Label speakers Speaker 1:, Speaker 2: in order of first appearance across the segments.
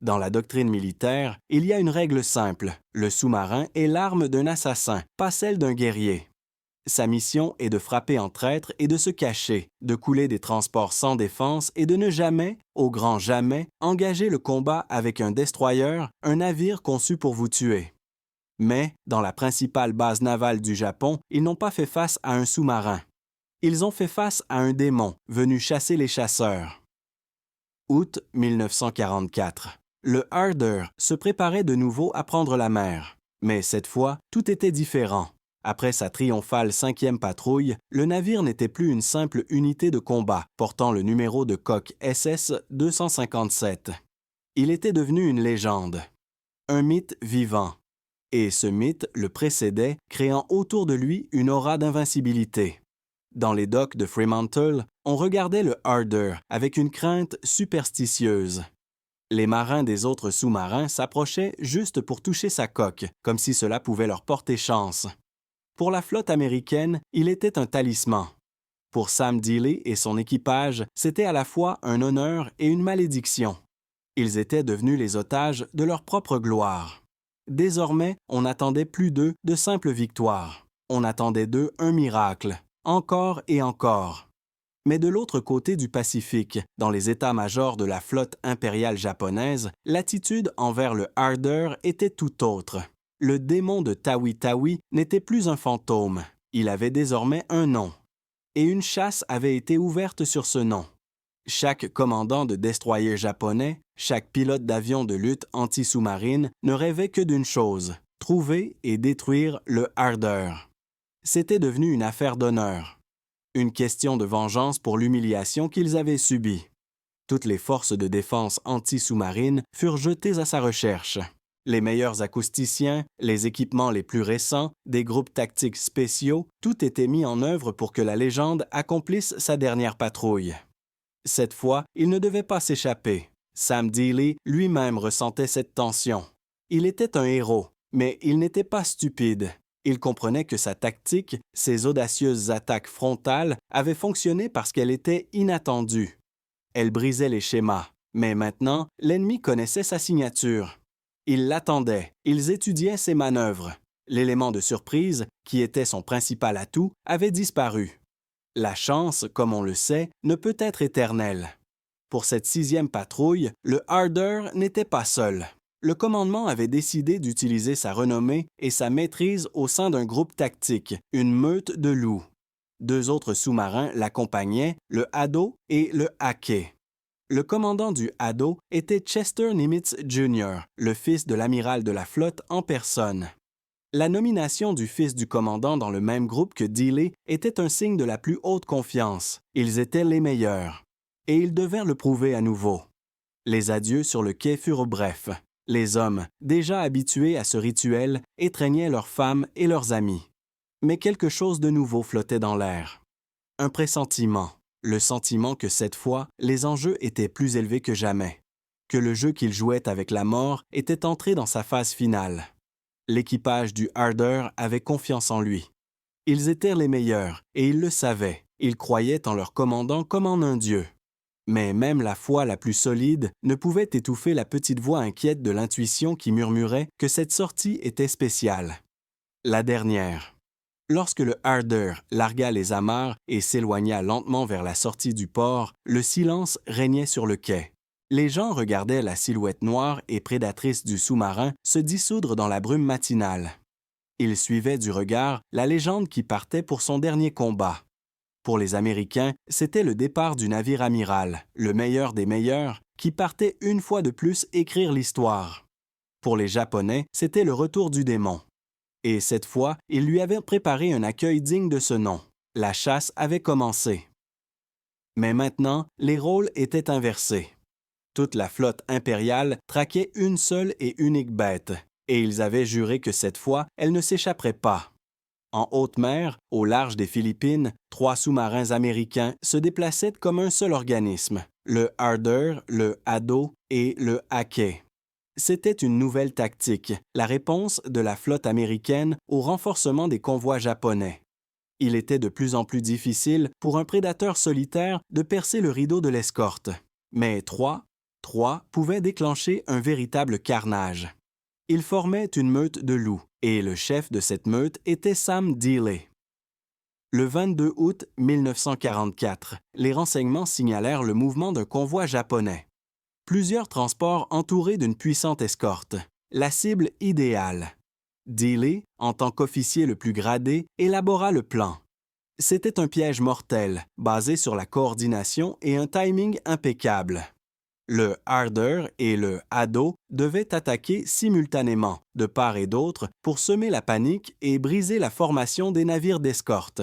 Speaker 1: Dans la doctrine militaire, il y a une règle simple. Le sous-marin est l'arme d'un assassin, pas celle d'un guerrier. Sa mission est de frapper en traître et de se cacher, de couler des transports sans défense et de ne jamais, au grand jamais, engager le combat avec un destroyer, un navire conçu pour vous tuer. Mais, dans la principale base navale du Japon, ils n'ont pas fait face à un sous-marin. Ils ont fait face à un démon venu chasser les chasseurs. Août 1944. Le Harder se préparait de nouveau à prendre la mer. Mais cette fois, tout était différent. Après sa triomphale 5e patrouille, le navire n'était plus une simple unité de combat portant le numéro de coque SS 257. Il était devenu une légende, un mythe vivant. Et ce mythe le précédait, créant autour de lui une aura d'invincibilité. Dans les docks de Fremantle, on regardait le Harder avec une crainte superstitieuse. Les marins des autres sous-marins s'approchaient juste pour toucher sa coque, comme si cela pouvait leur porter chance. Pour la flotte américaine, il était un talisman. Pour Sam Dealey et son équipage, c'était à la fois un honneur et une malédiction. Ils étaient devenus les otages de leur propre gloire. Désormais, on n'attendait plus d'eux de simples victoires. On attendait d'eux un miracle, encore et encore. Mais de l'autre côté du Pacifique, dans les états-majors de la flotte impériale japonaise, l'attitude envers le Harder était tout autre. Le démon de Tawi-Tawi n'était plus un fantôme. Il avait désormais un nom. Et une chasse avait été ouverte sur ce nom. Chaque commandant de destroyer japonais, chaque pilote d'avion de lutte anti-sous-marine ne rêvait que d'une chose, trouver et détruire le Harder. C'était devenu une affaire d'honneur. Une question de vengeance pour l'humiliation qu'ils avaient subie. Toutes les forces de défense anti-sous-marine furent jetées à sa recherche. Les meilleurs acousticiens, les équipements les plus récents, des groupes tactiques spéciaux, tout était mis en œuvre pour que la légende accomplisse sa dernière patrouille. Cette fois, il ne devait pas s'échapper. Sam Dealey lui-même ressentait cette tension. Il était un héros, mais il n'était pas stupide. Il comprenait que sa tactique, ses audacieuses attaques frontales, avaient fonctionné parce qu'elle était inattendue. Elle brisait les schémas, mais maintenant, l'ennemi connaissait sa signature. Ils l'attendaient, ils étudiaient ses manœuvres. L'élément de surprise, qui était son principal atout, avait disparu. La chance, comme on le sait, ne peut être éternelle. Pour cette 6e patrouille, le Harder n'était pas seul. Le commandement avait décidé d'utiliser sa renommée et sa maîtrise au sein d'un groupe tactique, une meute de loups. 2 autres sous-marins l'accompagnaient, le Hado et le Hake. Le commandant du Hado était Chester Nimitz Jr., le fils de l'amiral de la flotte en personne. La nomination du fils du commandant dans le même groupe que Dealey était un signe de la plus haute confiance. Ils étaient les meilleurs. Et ils devaient le prouver à nouveau. Les adieux sur le quai furent brefs. Les hommes, déjà habitués à ce rituel, étreignaient leurs femmes et leurs amis. Mais quelque chose de nouveau flottait dans l'air. Un pressentiment. Le sentiment que cette fois, les enjeux étaient plus élevés que jamais, que le jeu qu'ils jouaient avec la mort était entré dans sa phase finale. L'équipage du Harder avait confiance en lui. Ils étaient les meilleurs, et ils le savaient. Ils croyaient en leur commandant comme en un dieu. Mais même la foi la plus solide ne pouvait étouffer la petite voix inquiète de l'intuition qui murmurait que cette sortie était spéciale. La dernière. Lorsque le Harder largua les amarres et s'éloigna lentement vers la sortie du port, le silence régnait sur le quai. Les gens regardaient la silhouette noire et prédatrice du sous-marin se dissoudre dans la brume matinale. Ils suivaient du regard la légende qui partait pour son dernier combat. Pour les Américains, c'était le départ du navire amiral, le meilleur des meilleurs, qui partait une fois de plus écrire l'histoire. Pour les Japonais, c'était le retour du démon. Et cette fois, ils lui avaient préparé un accueil digne de ce nom. La chasse avait commencé. Mais maintenant, les rôles étaient inversés. Toute la flotte impériale traquait une seule et unique bête, et ils avaient juré que cette fois, elle ne s'échapperait pas. En haute mer, au large des Philippines, 3 sous-marins américains se déplaçaient comme un seul organisme, le Harder, le Hado et le Hake. C'était une nouvelle tactique, la réponse de la flotte américaine au renforcement des convois japonais. Il était de plus en plus difficile pour un prédateur solitaire de percer le rideau de l'escorte. Mais 3, 3 pouvaient déclencher un véritable carnage. Ils formaient une meute de loups, et le chef de cette meute était Sam Dealey. Le 22 août 1944, les renseignements signalèrent le mouvement d'un convoi japonais. Plusieurs transports entourés d'une puissante escorte. La cible idéale. Dealey, en tant qu'officier le plus gradé, élabora le plan. C'était un piège mortel, basé sur la coordination et un timing impeccable. Le Harder et le Ado devaient attaquer simultanément, de part et d'autre, pour semer la panique et briser la formation des navires d'escorte.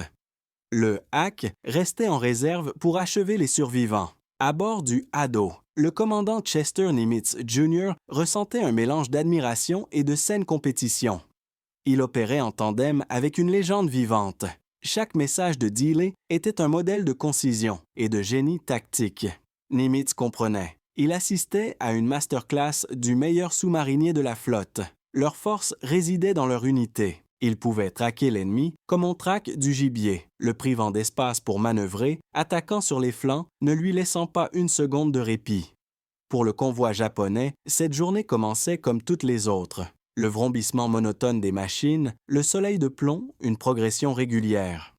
Speaker 1: Le Hack restait en réserve pour achever les survivants. À bord du Ado, le commandant Chester Nimitz Jr. ressentait un mélange d'admiration et de saine compétition. Il opérait en tandem avec une légende vivante. Chaque message de Dealey était un modèle de concision et de génie tactique. Nimitz comprenait. Il assistait à une masterclass du meilleur sous-marinier de la flotte. Leur force résidait dans leur unité. Ils pouvaient traquer l'ennemi comme on traque du gibier, le privant d'espace pour manœuvrer, attaquant sur les flancs, ne lui laissant pas une seconde de répit. Pour le convoi japonais, cette journée commençait comme toutes les autres. Le vrombissement monotone des machines, le soleil de plomb, une progression régulière.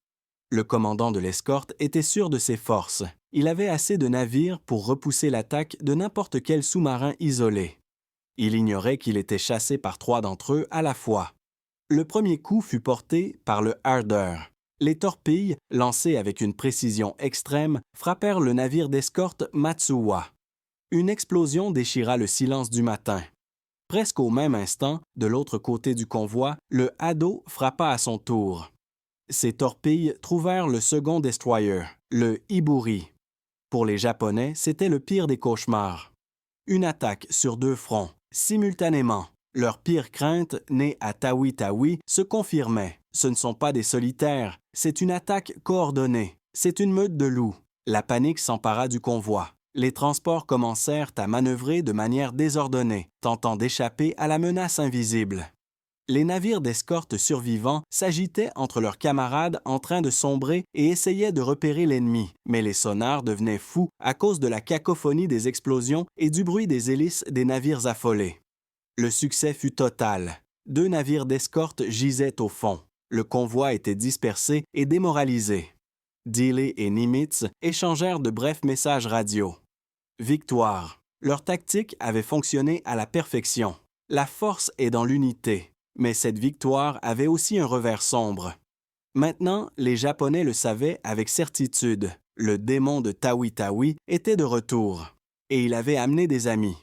Speaker 1: Le commandant de l'escorte était sûr de ses forces. Il avait assez de navires pour repousser l'attaque de n'importe quel sous-marin isolé. Il ignorait qu'il était chassé par 3 d'entre eux à la fois. Le premier coup fut porté par le Harder. Les torpilles, lancées avec une précision extrême, frappèrent le navire d'escorte Matsuwa. Une explosion déchira le silence du matin. Presque au même instant, de l'autre côté du convoi, le Ado frappa à son tour. Ces torpilles trouvèrent le second destroyer, le Iburi. Pour les Japonais, c'était le pire des cauchemars. Une attaque sur 2 fronts, simultanément. Leur pire crainte, née à Tawi-Tawi, se confirmait. Ce ne sont pas des solitaires, c'est une attaque coordonnée. C'est une meute de loups. La panique s'empara du convoi. Les transports commencèrent à manœuvrer de manière désordonnée, tentant d'échapper à la menace invisible. Les navires d'escorte survivants s'agitaient entre leurs camarades en train de sombrer et essayaient de repérer l'ennemi, mais les sonars devenaient fous à cause de la cacophonie des explosions et du bruit des hélices des navires affolés. Le succès fut total. 2 navires d'escorte gisaient au fond. Le convoi était dispersé et démoralisé. Dealey et Nimitz échangèrent de brefs messages radio. Victoire. Leur tactique avait fonctionné à la perfection. La force est dans l'unité. Mais cette victoire avait aussi un revers sombre. Maintenant, les Japonais le savaient avec certitude. Le démon de Tawi-Tawi était de retour. Et il avait amené des amis.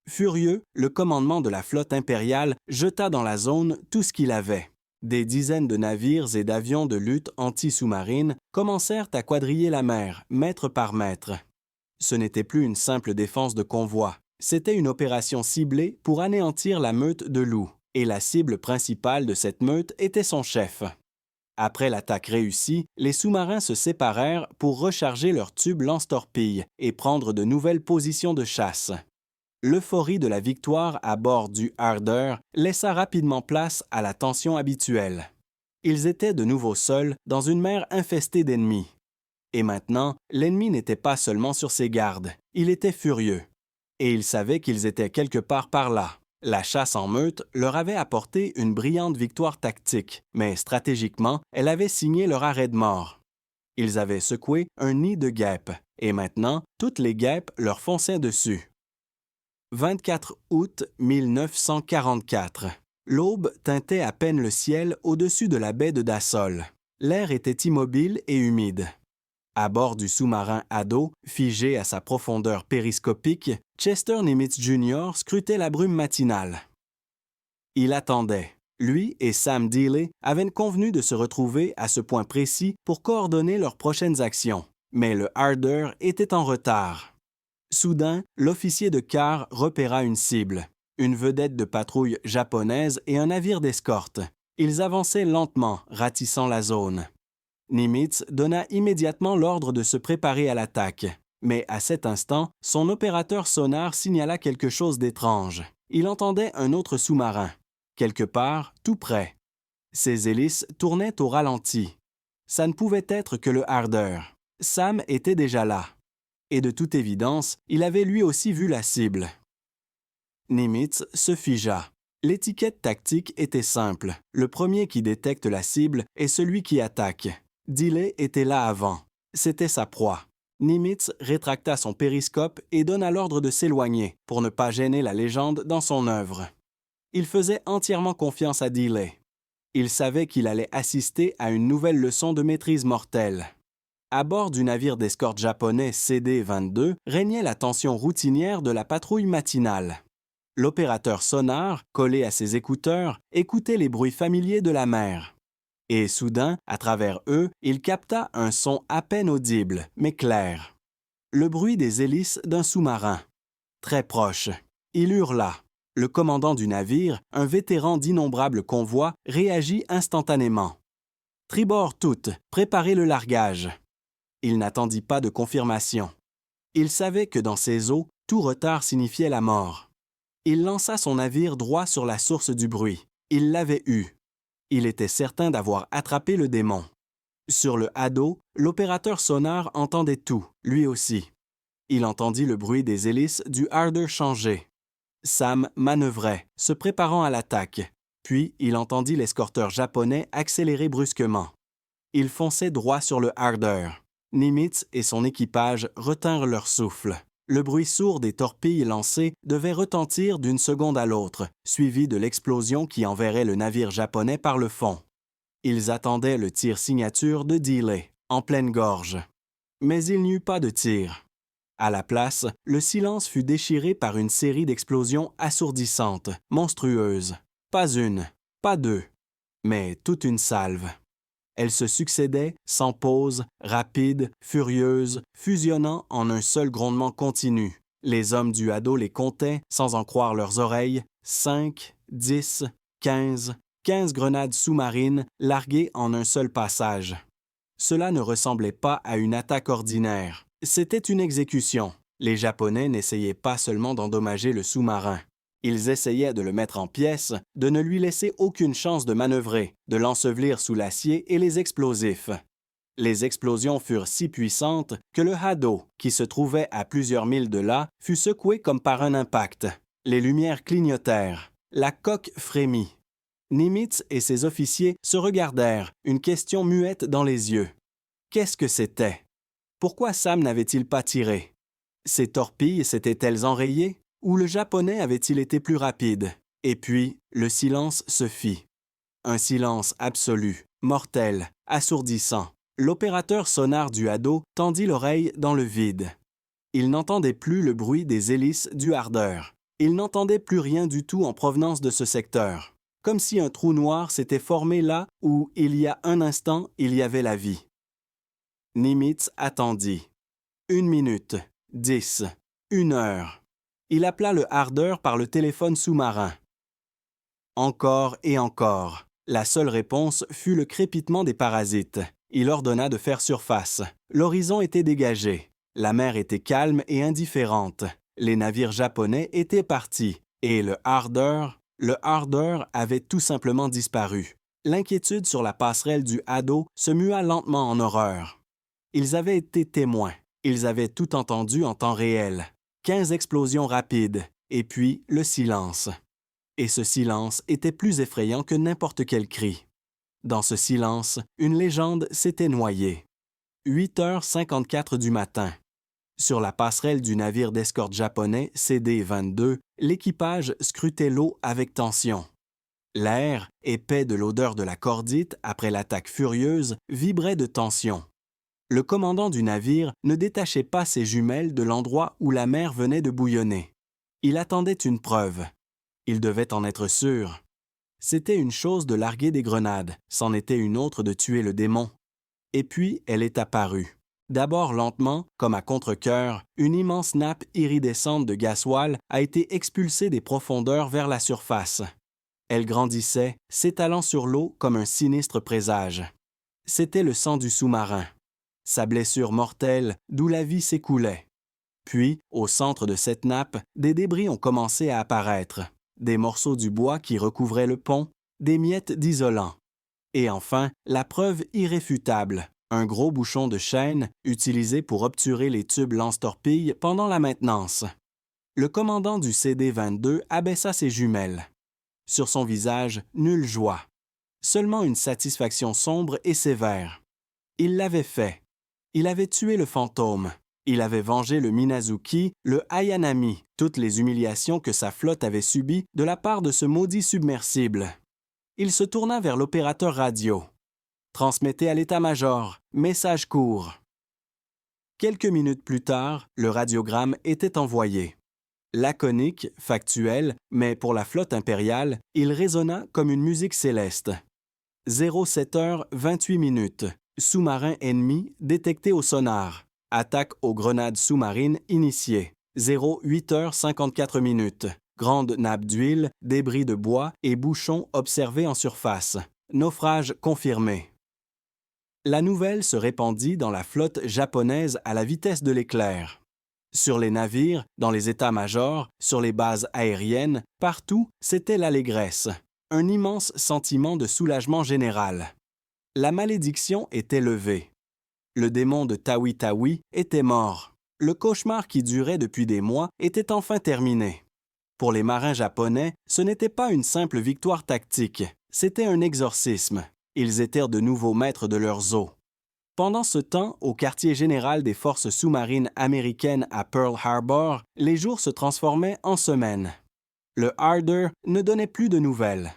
Speaker 1: Furieux, le commandement de la flotte impériale jeta dans la zone tout ce qu'il avait. Des dizaines de navires et d'avions de lutte anti-sous-marine commencèrent à quadriller la mer, mètre par mètre. Ce n'était plus une simple défense de convoi. C'était une opération ciblée pour anéantir la meute de loups. Et la cible principale de cette meute était son chef. Après l'attaque réussie, les sous-marins se séparèrent pour recharger leurs tubes lance-torpilles et prendre de nouvelles positions de chasse. L'euphorie de la victoire à bord du Harder laissa rapidement place à la tension habituelle. Ils étaient de nouveau seuls dans une mer infestée d'ennemis. Et maintenant, l'ennemi n'était pas seulement sur ses gardes, il était furieux. Et il savait qu'ils étaient quelque part par là. La chasse en meute leur avait apporté une brillante victoire tactique, mais stratégiquement, elle avait signé leur arrêt de mort. Ils avaient secoué un nid de guêpes, et maintenant, toutes les guêpes leur fonçaient dessus. 24 août 1944. L'aube teintait à peine le ciel au-dessus de la baie de Dassol. L'air était immobile et humide. À bord du sous-marin Ado, figé à sa profondeur périscopique, Chester Nimitz Jr. scrutait la brume matinale. Il attendait. Lui et Sam Dealey avaient convenu de se retrouver à ce point précis pour coordonner leurs prochaines actions. Mais le Harder était en retard. Soudain, l'officier de quart repéra une cible, une vedette de patrouille japonaise et un navire d'escorte. Ils avançaient lentement, ratissant la zone. Nimitz donna immédiatement l'ordre de se préparer à l'attaque. Mais à cet instant, son opérateur sonar signala quelque chose d'étrange. Il entendait un autre sous-marin, quelque part, tout près. Ses hélices tournaient au ralenti. Ça ne pouvait être que le Harder. Sam était déjà là. Et de toute évidence, il avait lui aussi vu la cible. Nimitz se figea. L'étiquette tactique était simple. Le premier qui détecte la cible est celui qui attaque. Dealey était là avant. C'était sa proie. Nimitz rétracta son périscope et donna l'ordre de s'éloigner pour ne pas gêner la légende dans son œuvre. Il faisait entièrement confiance à Dealey. Il savait qu'il allait assister à une nouvelle leçon de maîtrise mortelle. À bord du navire d'escorte japonais CD-22 régnait la tension routinière de la patrouille matinale. L'opérateur sonar, collé à ses écouteurs, écoutait les bruits familiers de la mer. Et soudain, à travers eux, il capta un son à peine audible, mais clair. Le bruit des hélices d'un sous-marin. Très proche. Il hurla. Le commandant du navire, un vétéran d'innombrables convois, réagit instantanément. « Tribord toutes, préparez le largage !» Il n'attendit pas de confirmation. Il savait que dans ces eaux, tout retard signifiait la mort. Il lança son navire droit sur la source du bruit. Il l'avait eu. Il était certain d'avoir attrapé le démon. Sur le Hado, l'opérateur sonar entendait tout, lui aussi. Il entendit le bruit des hélices du Harder changer. Sam manœuvrait, se préparant à l'attaque. Puis, il entendit l'escorteur japonais accélérer brusquement. Il fonçait droit sur le Harder. Nimitz et son équipage retinrent leur souffle. Le bruit sourd des torpilles lancées devait retentir d'une seconde à l'autre, suivi de l'explosion qui enverrait le navire japonais par le fond. Ils attendaient le tir signature de Dealey, en pleine gorge. Mais il n'y eut pas de tir. À la place, le silence fut déchiré par une série d'explosions assourdissantes, monstrueuses. Pas une, pas deux, mais toute une salve. Elles se succédaient, sans pause, rapides, furieuses, fusionnant en un seul grondement continu. Les hommes du Hado les comptaient, sans en croire leurs oreilles, 5, 10, 15 grenades sous-marines larguées en un seul passage. Cela ne ressemblait pas à une attaque ordinaire. C'était une exécution. Les Japonais n'essayaient pas seulement d'endommager le sous-marin. Ils essayaient de le mettre en pièces, de ne lui laisser aucune chance de manœuvrer, de l'ensevelir sous l'acier et les explosifs. Les explosions furent si puissantes que le Hado, qui se trouvait à plusieurs milles de là, fut secoué comme par un impact. Les lumières clignotèrent. La coque frémit. Nimitz et ses officiers se regardèrent, une question muette dans les yeux. Qu'est-ce que c'était? Pourquoi Sam n'avait-il pas tiré? Ses torpilles s'étaient-elles enrayées? Ou le Japonais avait-il été plus rapide? Et puis, le silence se fit. Un silence absolu, mortel, assourdissant. L'opérateur sonar du Hado tendit l'oreille dans le vide. Il n'entendait plus le bruit des hélices du Harder. Il n'entendait plus rien du tout en provenance de ce secteur. Comme si un trou noir s'était formé là où, il y a un instant, il y avait la vie. Nimitz attendit. 1 minute, 10, 1 heure. Il appela le Harder par le téléphone sous-marin. Encore et encore. La seule réponse fut le crépitement des parasites. Il ordonna de faire surface. L'horizon était dégagé. La mer était calme et indifférente. Les navires japonais étaient partis. Et le Harder avait tout simplement disparu. L'inquiétude sur la passerelle du Hado se mua lentement en horreur. Ils avaient été témoins. Ils avaient tout entendu en temps réel. 15 explosions rapides, et puis le silence. Et ce silence était plus effrayant que n'importe quel cri. Dans ce silence, une légende s'était noyée. 8h54 du matin. Sur la passerelle du navire d'escorte japonais CD-22, l'équipage scrutait l'eau avec tension. L'air, épais de l'odeur de la cordite après l'attaque furieuse, vibrait de tension. Le commandant du navire ne détachait pas ses jumelles de l'endroit où la mer venait de bouillonner. Il attendait une preuve. Il devait en être sûr. C'était une chose de larguer des grenades, c'en était une autre de tuer le démon. Et puis, elle est apparue. D'abord lentement, comme à contre-cœur, une immense nappe iridescente de gasoil a été expulsée des profondeurs vers la surface. Elle grandissait, s'étalant sur l'eau comme un sinistre présage. C'était le sang du sous-marin. Sa blessure mortelle, d'où la vie s'écoulait. Puis, au centre de cette nappe, des débris ont commencé à apparaître. Des morceaux du bois qui recouvraient le pont, des miettes d'isolant. Et enfin, la preuve irréfutable, un gros bouchon de chaîne utilisé pour obturer les tubes lance-torpilles pendant la maintenance. Le commandant du CD-22 abaissa ses jumelles. Sur son visage, nulle joie. Seulement une satisfaction sombre et sévère. Il l'avait fait. Il avait tué le fantôme. Il avait vengé le Minazuki, le Ayanami, toutes les humiliations que sa flotte avait subies de la part de ce maudit submersible. Il se tourna vers l'opérateur radio. Transmettez à l'état-major, message court. Quelques minutes plus tard, le radiogramme était envoyé. Laconique, factuel, mais pour la flotte impériale, il résonna comme une musique céleste. 07h28. Sous-marin ennemi détecté au sonar. Attaque aux grenades sous-marines initiée. 08h54. Grande nappe d'huile, débris de bois et bouchons observés en surface. Naufrage confirmé. La nouvelle se répandit dans la flotte japonaise à la vitesse de l'éclair. Sur les navires, dans les états-majors, sur les bases aériennes, partout, c'était l'allégresse. Un immense sentiment de soulagement général. La malédiction était levée. Le démon de Tawi Tawi était mort. Le cauchemar qui durait depuis des mois était enfin terminé. Pour les marins japonais, ce n'était pas une simple victoire tactique, c'était un exorcisme. Ils étaient de nouveau maîtres de leurs eaux. Pendant ce temps, au quartier général des forces sous-marines américaines à Pearl Harbor, les jours se transformaient en semaines. Le Harder ne donnait plus de nouvelles.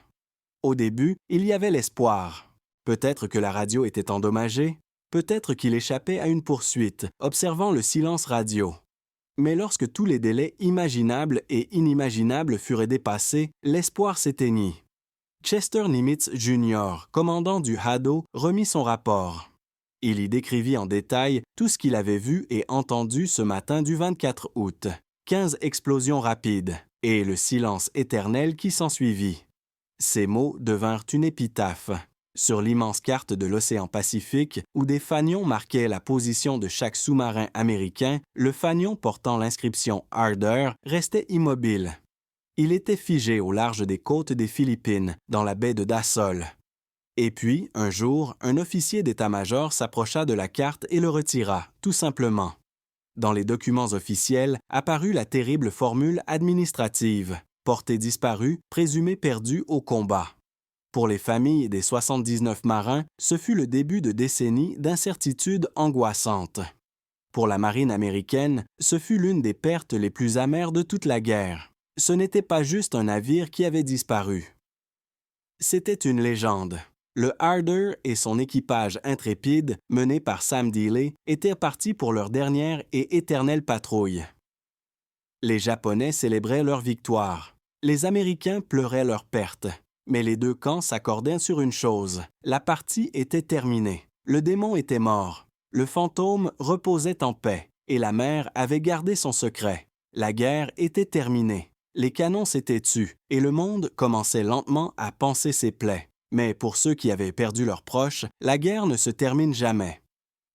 Speaker 1: Au début, il y avait l'espoir. Peut-être que la radio était endommagée, peut-être qu'il échappait à une poursuite, observant le silence radio. Mais lorsque tous les délais imaginables et inimaginables furent dépassés, l'espoir s'éteignit. Chester Nimitz Jr., commandant du Hado, remit son rapport. Il y décrivit en détail tout ce qu'il avait vu et entendu ce matin du 24 août. 15 explosions rapides et le silence éternel qui s'ensuivit. Ces mots devinrent une épitaphe. Sur l'immense carte de l'océan Pacifique, où des fanions marquaient la position de chaque sous-marin américain, le fanion portant l'inscription Harder restait immobile. Il était figé au large des côtes des Philippines, dans la baie de Dassol. Et puis, un jour, un officier d'état-major s'approcha de la carte et le retira, tout simplement. Dans les documents officiels apparut la terrible formule administrative « portée disparue, présumée perdue au combat ». Pour les familles des 79 marins, ce fut le début de décennies d'incertitudes angoissantes. Pour la marine américaine, ce fut l'une des pertes les plus amères de toute la guerre. Ce n'était pas juste un navire qui avait disparu. C'était une légende. Le Harder et son équipage intrépide, mené par Sam Dealey, étaient partis pour leur dernière et éternelle patrouille. Les Japonais célébraient leur victoire. Les Américains pleuraient leur perte. Mais les deux camps s'accordaient sur une chose. La partie était terminée. Le démon était mort. Le fantôme reposait en paix. Et la mer avait gardé son secret. La guerre était terminée. Les canons s'étaient tus. Et le monde commençait lentement à panser ses plaies. Mais pour ceux qui avaient perdu leurs proches, la guerre ne se termine jamais.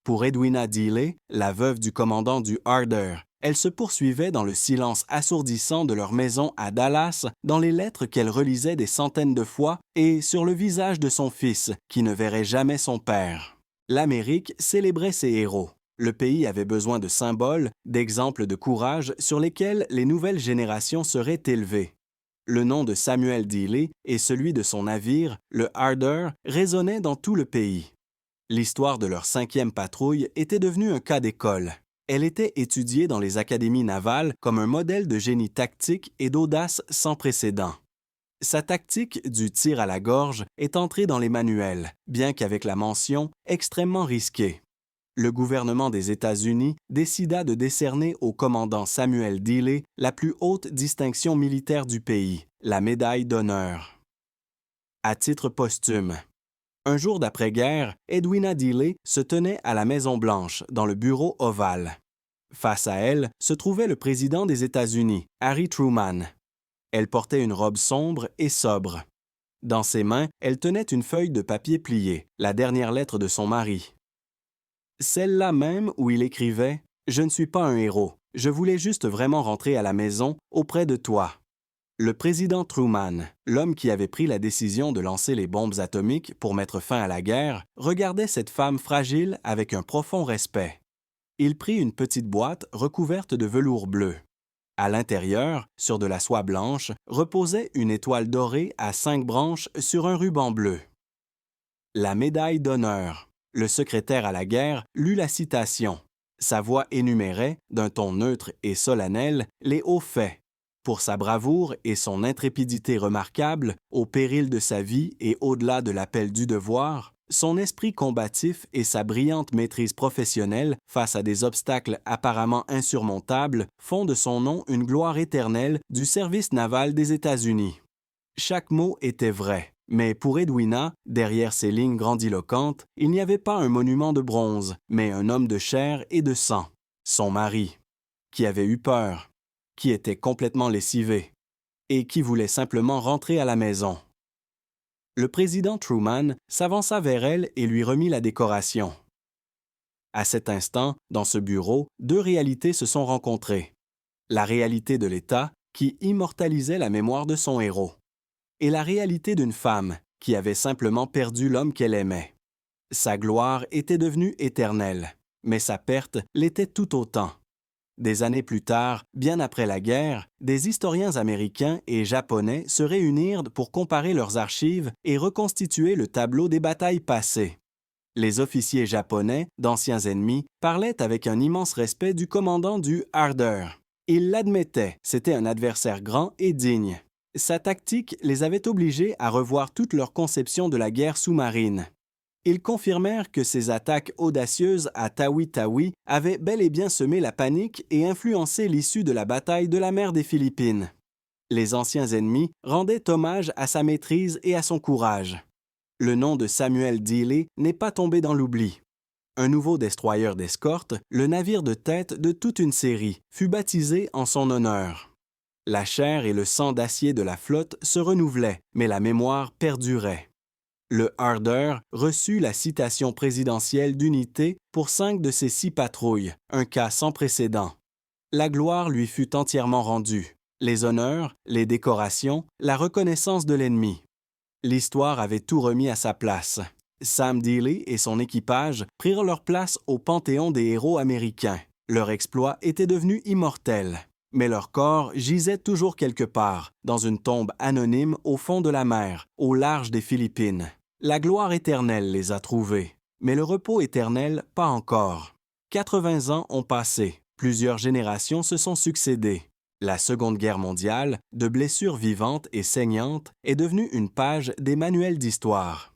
Speaker 1: Pour Edwina Dealey, la veuve du commandant du Harder, elle se poursuivait dans le silence assourdissant de leur maison à Dallas, dans les lettres qu'elle relisait des centaines de fois et sur le visage de son fils, qui ne verrait jamais son père. L'Amérique célébrait ses héros. Le pays avait besoin de symboles, d'exemples de courage sur lesquels les nouvelles générations seraient élevées. Le nom de Samuel Dealey et celui de son navire, le Harder, résonnaient dans tout le pays. L'histoire de leur 5e patrouille était devenue un cas d'école. Elle était étudiée dans les académies navales comme un modèle de génie tactique et d'audace sans précédent. Sa tactique du tir à la gorge est entrée dans les manuels, bien qu'avec la mention « extrêmement risqué ». Le gouvernement des États-Unis décida de décerner au commandant Samuel Dealey la plus haute distinction militaire du pays, la médaille d'honneur. À titre posthume. Un jour d'après-guerre, Edwina Dealey se tenait à la Maison-Blanche, dans le bureau ovale. Face à elle se trouvait le président des États-Unis, Harry Truman. Elle portait une robe sombre et sobre. Dans ses mains, elle tenait une feuille de papier pliée, la dernière lettre de son mari. Celle-là même où il écrivait « Je ne suis pas un héros. Je voulais juste vraiment rentrer à la maison, auprès de toi. » Le président Truman, l'homme qui avait pris la décision de lancer les bombes atomiques pour mettre fin à la guerre, regardait cette femme fragile avec un profond respect. Il prit une petite boîte recouverte de velours bleu. À l'intérieur, sur de la soie blanche, reposait une étoile dorée à 5 branches sur un ruban bleu. La médaille d'honneur. Le secrétaire à la guerre lut la citation. Sa voix énumérait, d'un ton neutre et solennel, les hauts faits. Pour sa bravoure et son intrépidité remarquables, au péril de sa vie et au-delà de l'appel du devoir, son esprit combatif et sa brillante maîtrise professionnelle face à des obstacles apparemment insurmontables font de son nom une gloire éternelle du service naval des États-Unis. Chaque mot était vrai, mais pour Edwina, derrière ces lignes grandiloquentes, il n'y avait pas un monument de bronze, mais un homme de chair et de sang, son mari, qui avait eu peur, qui était complètement lessivé et qui voulait simplement rentrer à la maison. Le président Truman s'avança vers elle et lui remit la décoration. À cet instant, dans ce bureau, 2 réalités se sont rencontrées. La réalité de l'État, qui immortalisait la mémoire de son héros, et la réalité d'une femme qui avait simplement perdu l'homme qu'elle aimait. Sa gloire était devenue éternelle, mais sa perte l'était tout autant. Des années plus tard, bien après la guerre, des historiens américains et japonais se réunirent pour comparer leurs archives et reconstituer le tableau des batailles passées. Les officiers japonais, d'anciens ennemis, parlaient avec un immense respect du commandant du Harder. Ils l'admettaient, c'était un adversaire grand et digne. Sa tactique les avait obligés à revoir toute leur conception de la guerre sous-marine. Ils confirmèrent que ces attaques audacieuses à Tawi-Tawi avaient bel et bien semé la panique et influencé l'issue de la bataille de la mer des Philippines. Les anciens ennemis rendaient hommage à sa maîtrise et à son courage. Le nom de Samuel Dealey n'est pas tombé dans l'oubli. Un nouveau destroyer d'escorte, le navire de tête de toute une série, fut baptisé en son honneur. La chair et le sang d'acier de la flotte se renouvelaient, mais la mémoire perdurait. Le Harder reçut la citation présidentielle d'unité pour 5 de ses 6 patrouilles, un cas sans précédent. La gloire lui fut entièrement rendue, les honneurs, les décorations, la reconnaissance de l'ennemi. L'histoire avait tout remis à sa place. Sam Dealey et son équipage prirent leur place au panthéon des héros américains. Leur exploit était devenu immortel, mais leur corps gisait toujours quelque part, dans une tombe anonyme au fond de la mer, au large des Philippines. La gloire éternelle les a trouvés, mais le repos éternel, pas encore. 80 ans ont passé, plusieurs générations se sont succédées. La Seconde Guerre mondiale, de blessures vivantes et saignantes, est devenue une page des manuels d'histoire.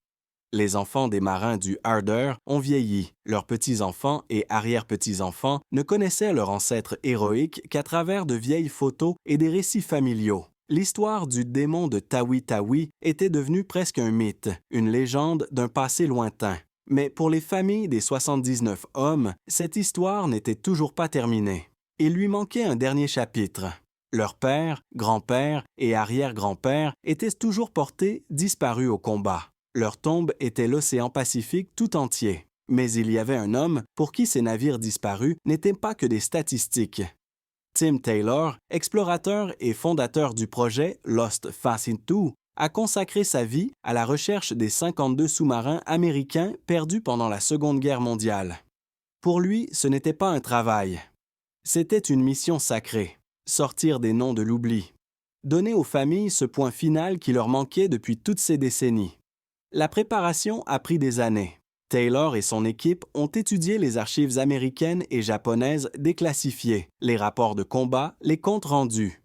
Speaker 1: Les enfants des marins du Harder ont vieilli, leurs petits-enfants et arrière-petits-enfants ne connaissaient leur ancêtre héroïque qu'à travers de vieilles photos et des récits familiaux. L'histoire du démon de Tawi-Tawi était devenue presque un mythe, une légende d'un passé lointain. Mais pour les familles des 79 hommes, cette histoire n'était toujours pas terminée. Il lui manquait un dernier chapitre. Leurs pères, grands-pères et arrière-grands-pères étaient toujours portés disparus au combat. Leur tombe était l'océan Pacifique tout entier. Mais il y avait un homme pour qui ces navires disparus n'étaient pas que des statistiques. Tim Taylor, explorateur et fondateur du projet Lost Fast 2, a consacré sa vie à la recherche des 52 sous-marins américains perdus pendant la Seconde Guerre mondiale. Pour lui, ce n'était pas un travail. C'était une mission sacrée, sortir des noms de l'oubli, donner aux familles ce point final qui leur manquait depuis toutes ces décennies. La préparation a pris des années. Taylor et son équipe ont étudié les archives américaines et japonaises déclassifiées, les rapports de combat, les comptes rendus.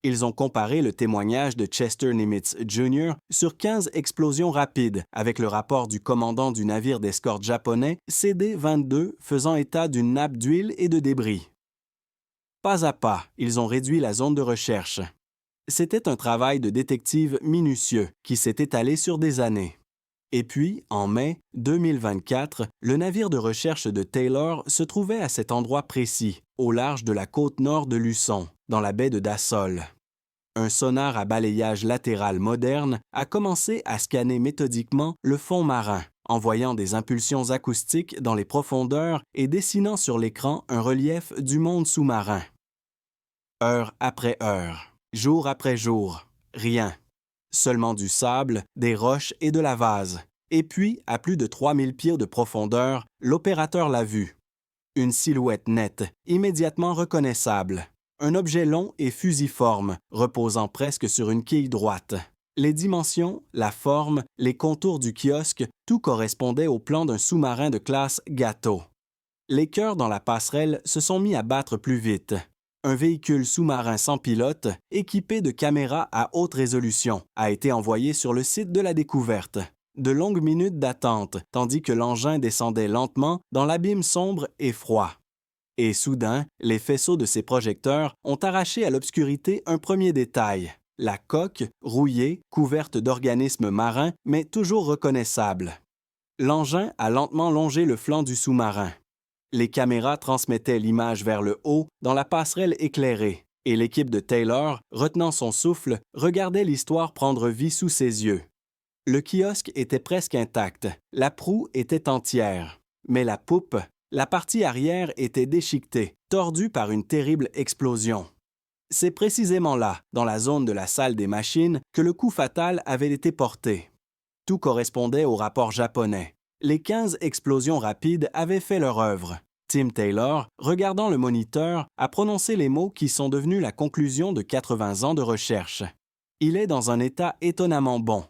Speaker 1: Ils ont comparé le témoignage de Chester Nimitz Jr. sur 15 explosions rapides avec le rapport du commandant du navire d'escorte japonais CD-22 faisant état d'une nappe d'huile et de débris. Pas à pas, ils ont réduit la zone de recherche. C'était un travail de détective minutieux qui s'est étalé sur des années. Et puis, en mai 2024, le navire de recherche de Taylor se trouvait à cet endroit précis, au large de la côte nord de Luçon, dans la baie de Dassol. Un sonar à balayage latéral moderne a commencé à scanner méthodiquement le fond marin, envoyant des impulsions acoustiques dans les profondeurs et dessinant sur l'écran un relief du monde sous-marin. Heure après heure, Jour après jour, rien. Seulement du sable, des roches et de la vase. Et puis, à plus de 3000 pieds de profondeur, l'opérateur l'a vu. Une silhouette nette, immédiatement reconnaissable. Un objet long et fusiforme, reposant presque sur une quille droite. Les dimensions, la forme, les contours du kiosque, tout correspondait au plan d'un sous-marin de classe Gato. Les cœurs dans la passerelle se sont mis à battre plus vite. Un véhicule sous-marin sans pilote, équipé de caméras à haute résolution, a été envoyé sur le site de la découverte. De longues minutes d'attente, tandis que l'engin descendait lentement dans l'abîme sombre et froid. Et soudain, les faisceaux de ses projecteurs ont arraché à l'obscurité un premier détail. La coque, rouillée, couverte d'organismes marins, mais toujours reconnaissable. L'engin a lentement longé le flanc du sous-marin. Les caméras transmettaient l'image vers le haut dans la passerelle éclairée, et l'équipe de Taylor, retenant son souffle, regardait l'histoire prendre vie sous ses yeux. Le kiosque était presque intact, la proue était entière, mais la poupe, la partie arrière était déchiquetée, tordue par une terrible explosion. C'est précisément là, dans la zone de la salle des machines, que le coup fatal avait été porté. Tout correspondait au rapport japonais. Les 15 explosions rapides avaient fait leur œuvre. Tim Taylor, regardant le moniteur, a prononcé les mots qui sont devenus la conclusion de 80 ans de recherche. Il est dans un état étonnamment bon.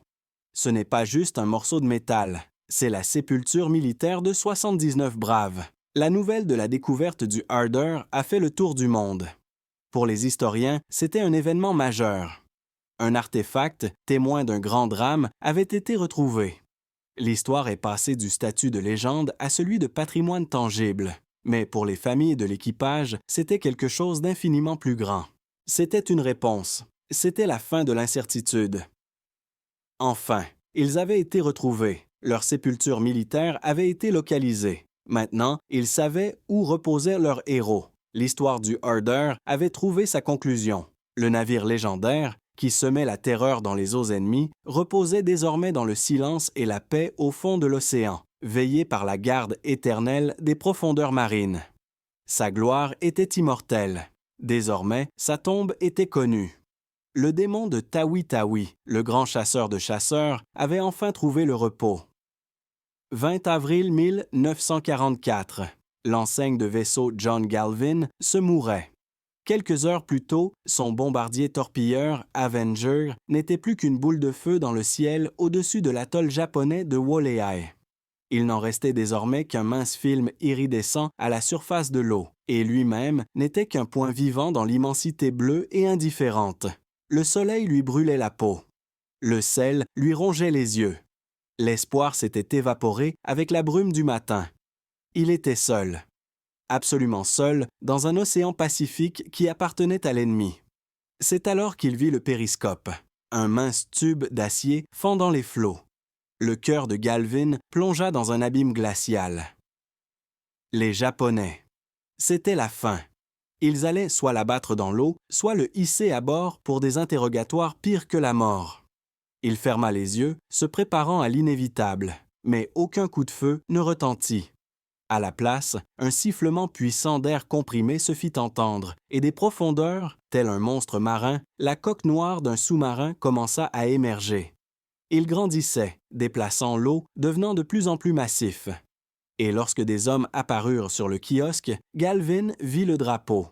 Speaker 1: Ce n'est pas juste un morceau de métal, c'est la sépulture militaire de 79 braves. La nouvelle de la découverte du Harder a fait le tour du monde. Pour les historiens, c'était un événement majeur. Un artefact, témoin d'un grand drame, avait été retrouvé. L'histoire est passée du statut de légende à celui de patrimoine tangible. Mais pour les familles de l'équipage, c'était quelque chose d'infiniment plus grand. C'était une réponse. C'était la fin de l'incertitude. Enfin, ils avaient été retrouvés. Leur sépulture militaire avait été localisée. Maintenant, ils savaient où reposait leur héros. L'histoire du Harder avait trouvé sa conclusion. Le navire légendaire, qui semait la terreur dans les eaux ennemies, reposait désormais dans le silence et la paix au fond de l'océan, veillé par la garde éternelle des profondeurs marines. Sa gloire était immortelle. Désormais, sa tombe était connue. Le démon de Tawi Tawi, le grand chasseur de chasseurs, avait enfin trouvé le repos. 20 avril 1944. L'enseigne de vaisseau John Galvin se mourait. Quelques heures plus tôt, son bombardier torpilleur Avenger n'était plus qu'une boule de feu dans le ciel au-dessus de l'atoll japonais de Woleai. Il n'en restait désormais qu'un mince film iridescent à la surface de l'eau, et lui-même n'était qu'un point vivant dans l'immensité bleue et indifférente. Le soleil lui brûlait la peau. Le sel lui rongeait les yeux. L'espoir s'était évaporé avec la brume du matin. Il était seul. Absolument seul, dans un océan Pacifique qui appartenait à l'ennemi. C'est alors qu'il vit le périscope, un mince tube d'acier fendant les flots. Le cœur de Galvin plongea dans un abîme glacial. Les Japonais. C'était la fin. Ils allaient soit l'abattre dans l'eau, soit le hisser à bord pour des interrogatoires pires que la mort. Il ferma les yeux, se préparant à l'inévitable, mais aucun coup de feu ne retentit. À la place, un sifflement puissant d'air comprimé se fit entendre, et des profondeurs, tel un monstre marin, la coque noire d'un sous-marin commença à émerger. Il grandissait, déplaçant l'eau, devenant de plus en plus massif. Et lorsque des hommes apparurent sur le kiosque, Galvin vit le drapeau,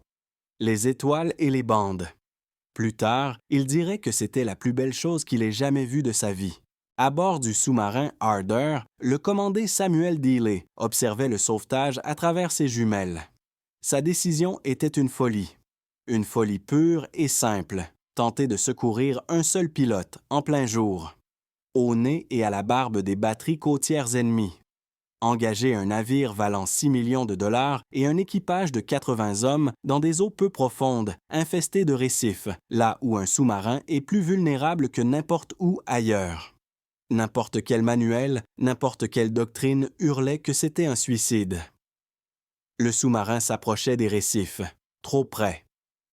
Speaker 1: les étoiles et les bandes. Plus tard, il dirait que c'était la plus belle chose qu'il ait jamais vue de sa vie. À bord du sous-marin Harder, le commandé Samuel Dealey observait le sauvetage à travers ses jumelles. Sa décision était une folie pure et simple, tenter de secourir un seul pilote en plein jour, au nez et à la barbe des batteries côtières ennemies. Engager un navire valant 6 millions de dollars et un équipage de 80 hommes dans des eaux peu profondes, infestées de récifs, là où un sous-marin est plus vulnérable que n'importe où ailleurs. N'importe quel manuel, n'importe quelle doctrine hurlait que c'était un suicide. Le sous-marin s'approchait des récifs, trop près.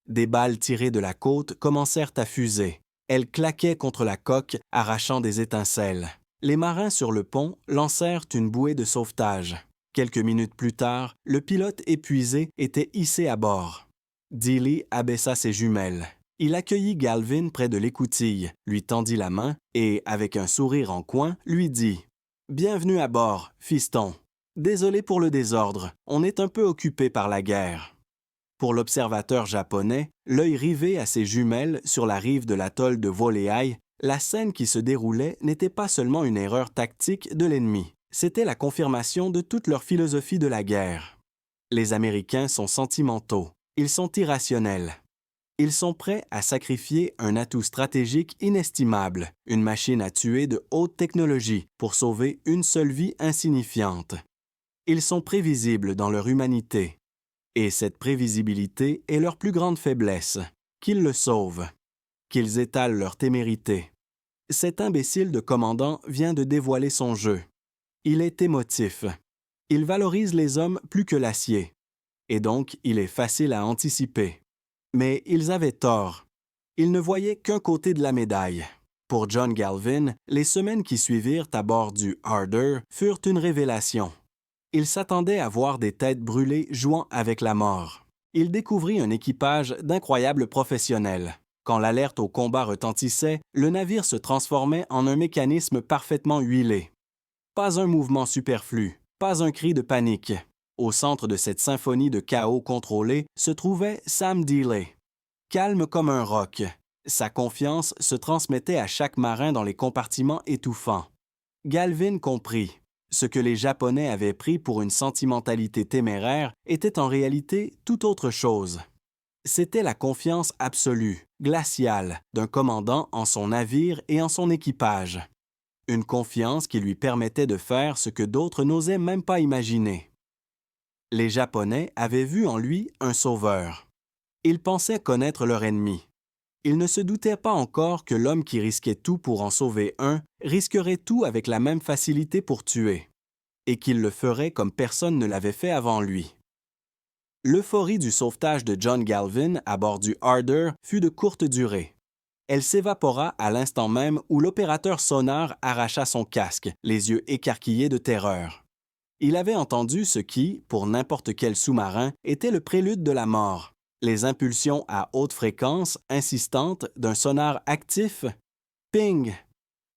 Speaker 1: Des balles tirées de la côte commencèrent à fuser. Elles claquaient contre la coque, arrachant des étincelles. Les marins sur le pont lancèrent une bouée de sauvetage. Quelques minutes plus tard, le pilote épuisé était hissé à bord. Dealey abaissa ses jumelles. Il accueillit Galvin près de l'écoutille, lui tendit la main et, avec un sourire en coin, lui dit « Bienvenue à bord, fiston. Désolé pour le désordre, on est un peu occupé par la guerre. » Pour l'observateur japonais, l'œil rivé à ses jumelles sur la rive de l'atoll de Woleai, la scène qui se déroulait n'était pas seulement une erreur tactique de l'ennemi, c'était la confirmation de toute leur philosophie de la guerre. Les Américains sont sentimentaux, ils sont irrationnels. Ils sont prêts à sacrifier un atout stratégique inestimable, une machine à tuer de haute technologie pour sauver une seule vie insignifiante. Ils sont prévisibles dans leur humanité. Et cette prévisibilité est leur plus grande faiblesse, qu'ils le sauvent, qu'ils étalent leur témérité. Cet imbécile de commandant vient de dévoiler son jeu. Il est émotif. Il valorise les hommes plus que l'acier. Et donc, il est facile à anticiper. Mais ils avaient tort. Ils ne voyaient qu'un côté de la médaille. Pour John Galvin, les semaines qui suivirent à bord du Harder furent une révélation. Il s'attendait à voir des têtes brûlées jouant avec la mort. Il découvrit un équipage d'incroyables professionnels. Quand l'alerte au combat retentissait, le navire se transformait en un mécanisme parfaitement huilé. Pas un mouvement superflu, pas un cri de panique. Au centre de cette symphonie de chaos contrôlé se trouvait Sam Dealey. Calme comme un roc, sa confiance se transmettait à chaque marin dans les compartiments étouffants. Galvin comprit. Ce que les Japonais avaient pris pour une sentimentalité téméraire était en réalité tout autre chose. C'était la confiance absolue, glaciale, d'un commandant en son navire et en son équipage. Une confiance qui lui permettait de faire ce que d'autres n'osaient même pas imaginer. Les Japonais avaient vu en lui un sauveur. Ils pensaient connaître leur ennemi. Ils ne se doutaient pas encore que l'homme qui risquait tout pour en sauver un risquerait tout avec la même facilité pour tuer, et qu'il le ferait comme personne ne l'avait fait avant lui. L'euphorie du sauvetage de John Galvin à bord du Harder fut de courte durée. Elle s'évapora à l'instant même où l'opérateur sonar arracha son casque, les yeux écarquillés de terreur. Il avait entendu ce qui, pour n'importe quel sous-marin, était le prélude de la mort. Les impulsions à haute fréquence, insistantes, d'un sonar actif. Ping!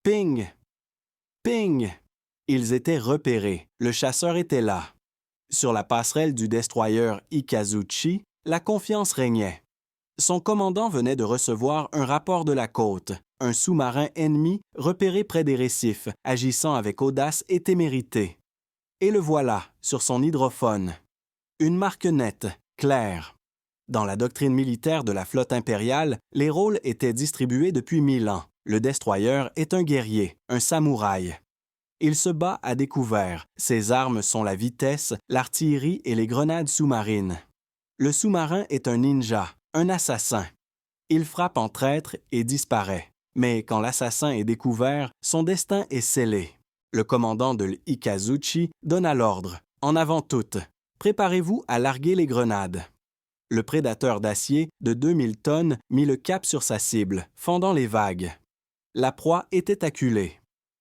Speaker 1: Ping! Ping! Ils étaient repérés. Le chasseur était là. Sur la passerelle du destroyer Ikazuchi, la confiance régnait. Son commandant venait de recevoir un rapport de la côte, un sous-marin ennemi repéré près des récifs, agissant avec audace et témérité. Et le voilà, sur son hydrophone. Une marque nette, claire. Dans la doctrine militaire de la flotte impériale, les rôles étaient distribués depuis 1000 ans. Le destroyer est un guerrier, un samouraï. Il se bat à découvert. Ses armes sont la vitesse, l'artillerie et les grenades sous-marines. Le sous-marin est un ninja, un assassin. Il frappe en traître et disparaît. Mais quand l'assassin est découvert, son destin est scellé. Le commandant de l'Ikazuchi donna l'ordre. En avant toutes. Préparez-vous à larguer les grenades. Le prédateur d'acier de 2000 tonnes mit le cap sur sa cible, fendant les vagues. La proie était acculée.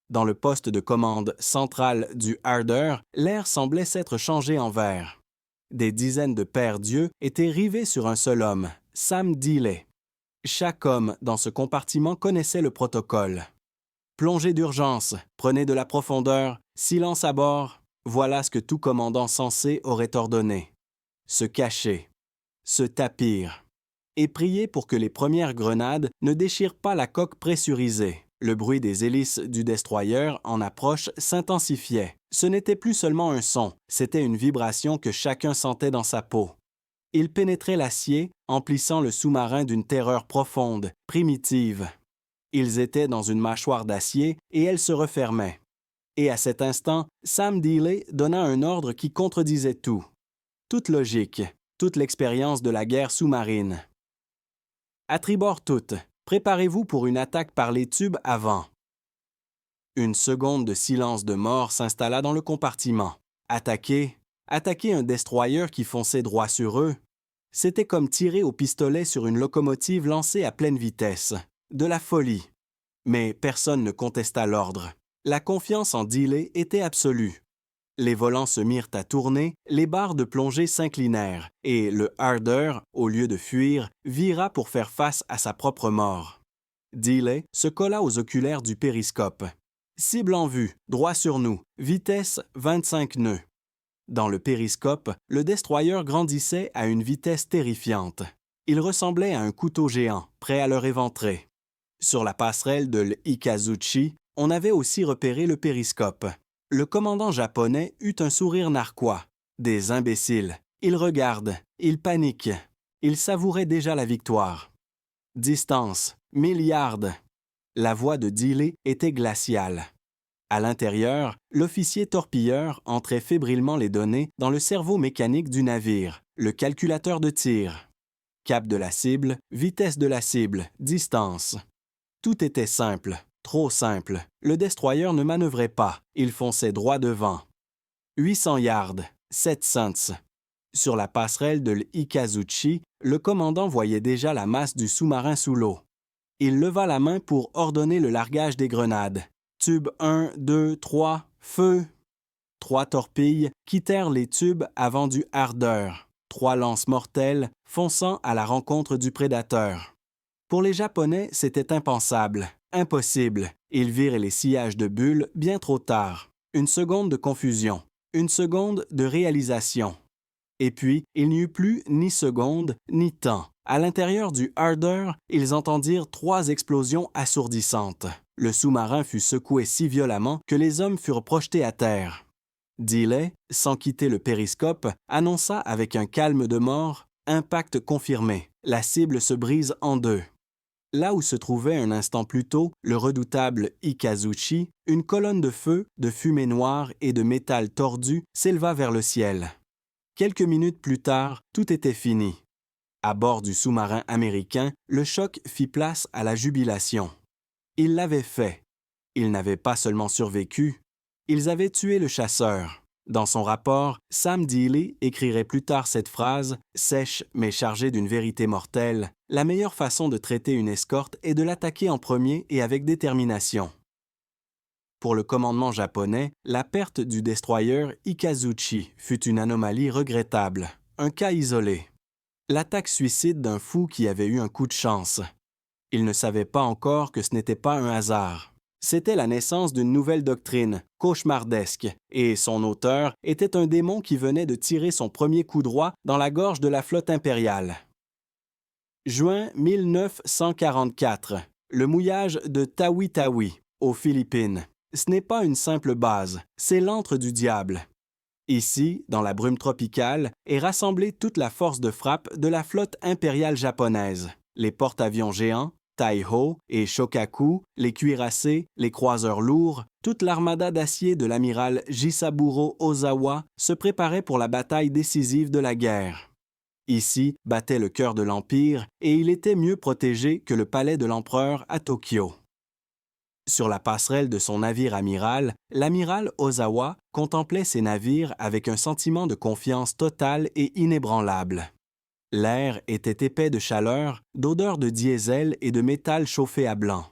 Speaker 1: Dans le poste de commande central du Harder, l'air semblait s'être changé en verre. Des dizaines de paires d'yeux étaient rivés sur un seul homme, Sam Dealey. Chaque homme dans ce compartiment connaissait le protocole. Plongée d'urgence, prenez de la profondeur, silence à bord, voilà ce que tout commandant sensé aurait ordonné. Se cacher, se tapir, et prier pour que les premières grenades ne déchirent pas la coque pressurisée. Le bruit des hélices du destroyer en approche s'intensifiait. Ce n'était plus seulement un son, c'était une vibration que chacun sentait dans sa peau. Il pénétrait l'acier, emplissant le sous-marin d'une terreur profonde, primitive. Ils étaient dans une mâchoire d'acier et elle se refermait. Et à cet instant, Sam Dealey donna un ordre qui contredisait tout. Toute logique, toute l'expérience de la guerre sous-marine. À tribord toutes, préparez-vous pour une attaque par les tubes avant. Une seconde de silence de mort s'installa dans le compartiment. Attaquer un destroyer qui fonçait droit sur eux, c'était comme tirer au pistolet sur une locomotive lancée à pleine vitesse. De la folie. Mais personne ne contesta l'ordre. La confiance en Dealey était absolue. Les volants se mirent à tourner, les barres de plongée s'inclinèrent, et le Harder, au lieu de fuir, vira pour faire face à sa propre mort. Dealey se colla aux oculaires du périscope. Cible en vue, droit sur nous, vitesse 25 nœuds. Dans le périscope, le destroyer grandissait à une vitesse terrifiante. Il ressemblait à un couteau géant, prêt à leur éventrer. Sur la passerelle de l'Ikazuchi, on avait aussi repéré le périscope. Le commandant japonais eut un sourire narquois. Des imbéciles. Ils regardent, ils paniquent. Ils savouraient déjà la victoire. Distance, 1000 yards. La voix de Dealey était glaciale. À l'intérieur, l'officier torpilleur entrait fébrilement les données dans le cerveau mécanique du navire, le calculateur de tir. Cap de la cible, vitesse de la cible, distance. Tout était simple. Trop simple. Le destroyer ne manœuvrait pas. Il fonçait droit devant. 800 yards, 7 cents. Sur la passerelle de l'Ikazuchi, le commandant voyait déjà la masse du sous-marin sous l'eau. Il leva la main pour ordonner le largage des grenades. Tube 1, 2, 3, feu! 3 torpilles quittèrent les tubes avant du Harder. 3 lances mortelles fonçant à la rencontre du prédateur. Pour les Japonais, c'était impensable. Impossible. Ils virent les sillages de bulles bien trop tard. Une seconde de confusion. Une seconde de réalisation. Et puis, il n'y eut plus ni seconde, ni temps. À l'intérieur du Harder, ils entendirent 3 explosions assourdissantes. Le sous-marin fut secoué si violemment que les hommes furent projetés à terre. Dealey, sans quitter le périscope, annonça avec un calme de mort « Impact confirmé. La cible se brise en 2. » Là où se trouvait un instant plus tôt le redoutable Ikazuchi, une colonne de feu, de fumée noire et de métal tordu s'éleva vers le ciel. Quelques minutes plus tard, tout était fini. À bord du sous-marin américain, le choc fit place à la jubilation. Ils l'avaient fait. Ils n'avaient pas seulement survécu, ils avaient tué le chasseur. Dans son rapport, Sam Dealey écrirait plus tard cette phrase, sèche mais chargée d'une vérité mortelle. La meilleure façon de traiter une escorte est de l'attaquer en premier et avec détermination. Pour le commandement japonais, la perte du destroyer Ikazuchi fut une anomalie regrettable, un cas isolé. L'attaque suicide d'un fou qui avait eu un coup de chance. Il ne savait pas encore que ce n'était pas un hasard. C'était la naissance d'une nouvelle doctrine, cauchemardesque, et son auteur était un démon qui venait de tirer son premier coup droit dans la gorge de la flotte impériale. Juin 1944, le mouillage de Tawi-Tawi, aux Philippines. Ce n'est pas une simple base, c'est l'antre du diable. Ici, dans la brume tropicale, est rassemblée toute la force de frappe de la flotte impériale japonaise, les porte-avions géants, Taiho et Shokaku, les cuirassés, les croiseurs lourds, toute l'armada d'acier de l'amiral Jisaburo Ozawa se préparait pour la bataille décisive de la guerre. Ici battait le cœur de l'Empire et il était mieux protégé que le palais de l'empereur à Tokyo. Sur la passerelle de son navire amiral, l'amiral Ozawa contemplait ses navires avec un sentiment de confiance totale et inébranlable. L'air était épais de chaleur, d'odeur de diesel et de métal chauffé à blanc.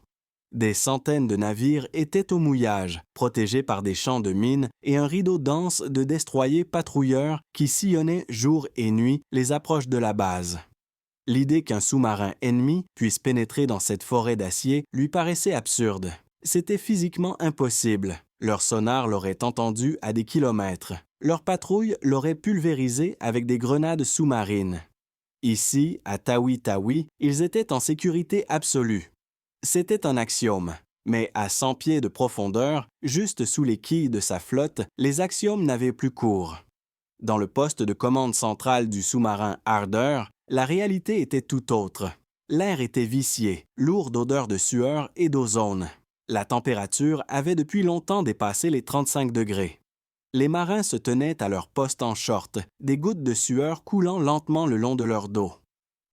Speaker 1: Des centaines de navires étaient au mouillage, protégés par des champs de mines et un rideau dense de destroyers patrouilleurs qui sillonnaient jour et nuit les approches de la base. L'idée qu'un sous-marin ennemi puisse pénétrer dans cette forêt d'acier lui paraissait absurde. C'était physiquement impossible. Leur sonar l'aurait entendu à des kilomètres. Leur patrouille l'aurait pulvérisé avec des grenades sous-marines. Ici, à Tawi-Tawi, ils étaient en sécurité absolue. C'était un axiome. Mais à 100 pieds de profondeur, juste sous les quilles de sa flotte, les axiomes n'avaient plus cours. Dans le poste de commande centrale du sous-marin Harder, la réalité était tout autre. L'air était vicié, lourd d'odeur de sueur et d'ozone. La température avait depuis longtemps dépassé les 35 degrés. Les marins se tenaient à leur poste en short, des gouttes de sueur coulant lentement le long de leur dos.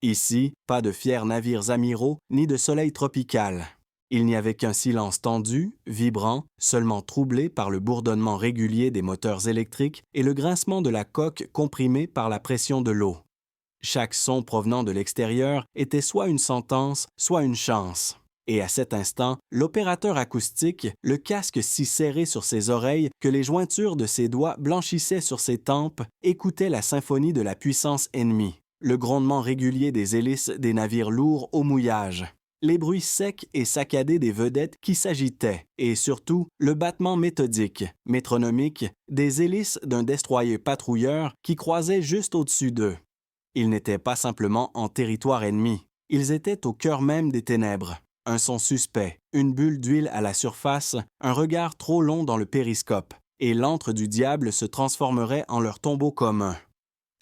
Speaker 1: Ici, pas de fiers navires amiraux ni de soleil tropical. Il n'y avait qu'un silence tendu, vibrant, seulement troublé par le bourdonnement régulier des moteurs électriques et le grincement de la coque comprimée par la pression de l'eau. Chaque son provenant de l'extérieur était soit une sentence, soit une chance. Et à cet instant, l'opérateur acoustique, le casque si serré sur ses oreilles que les jointures de ses doigts blanchissaient sur ses tempes, écoutait la symphonie de la puissance ennemie, le grondement régulier des hélices des navires lourds au mouillage, les bruits secs et saccadés des vedettes qui s'agitaient, et surtout le battement méthodique, métronomique, des hélices d'un destroyer patrouilleur qui croisait juste au-dessus d'eux. Ils n'étaient pas simplement en territoire ennemi, ils étaient au cœur même des ténèbres. Un son suspect, une bulle d'huile à la surface, un regard trop long dans le périscope, et l'antre du diable se transformerait en leur tombeau commun.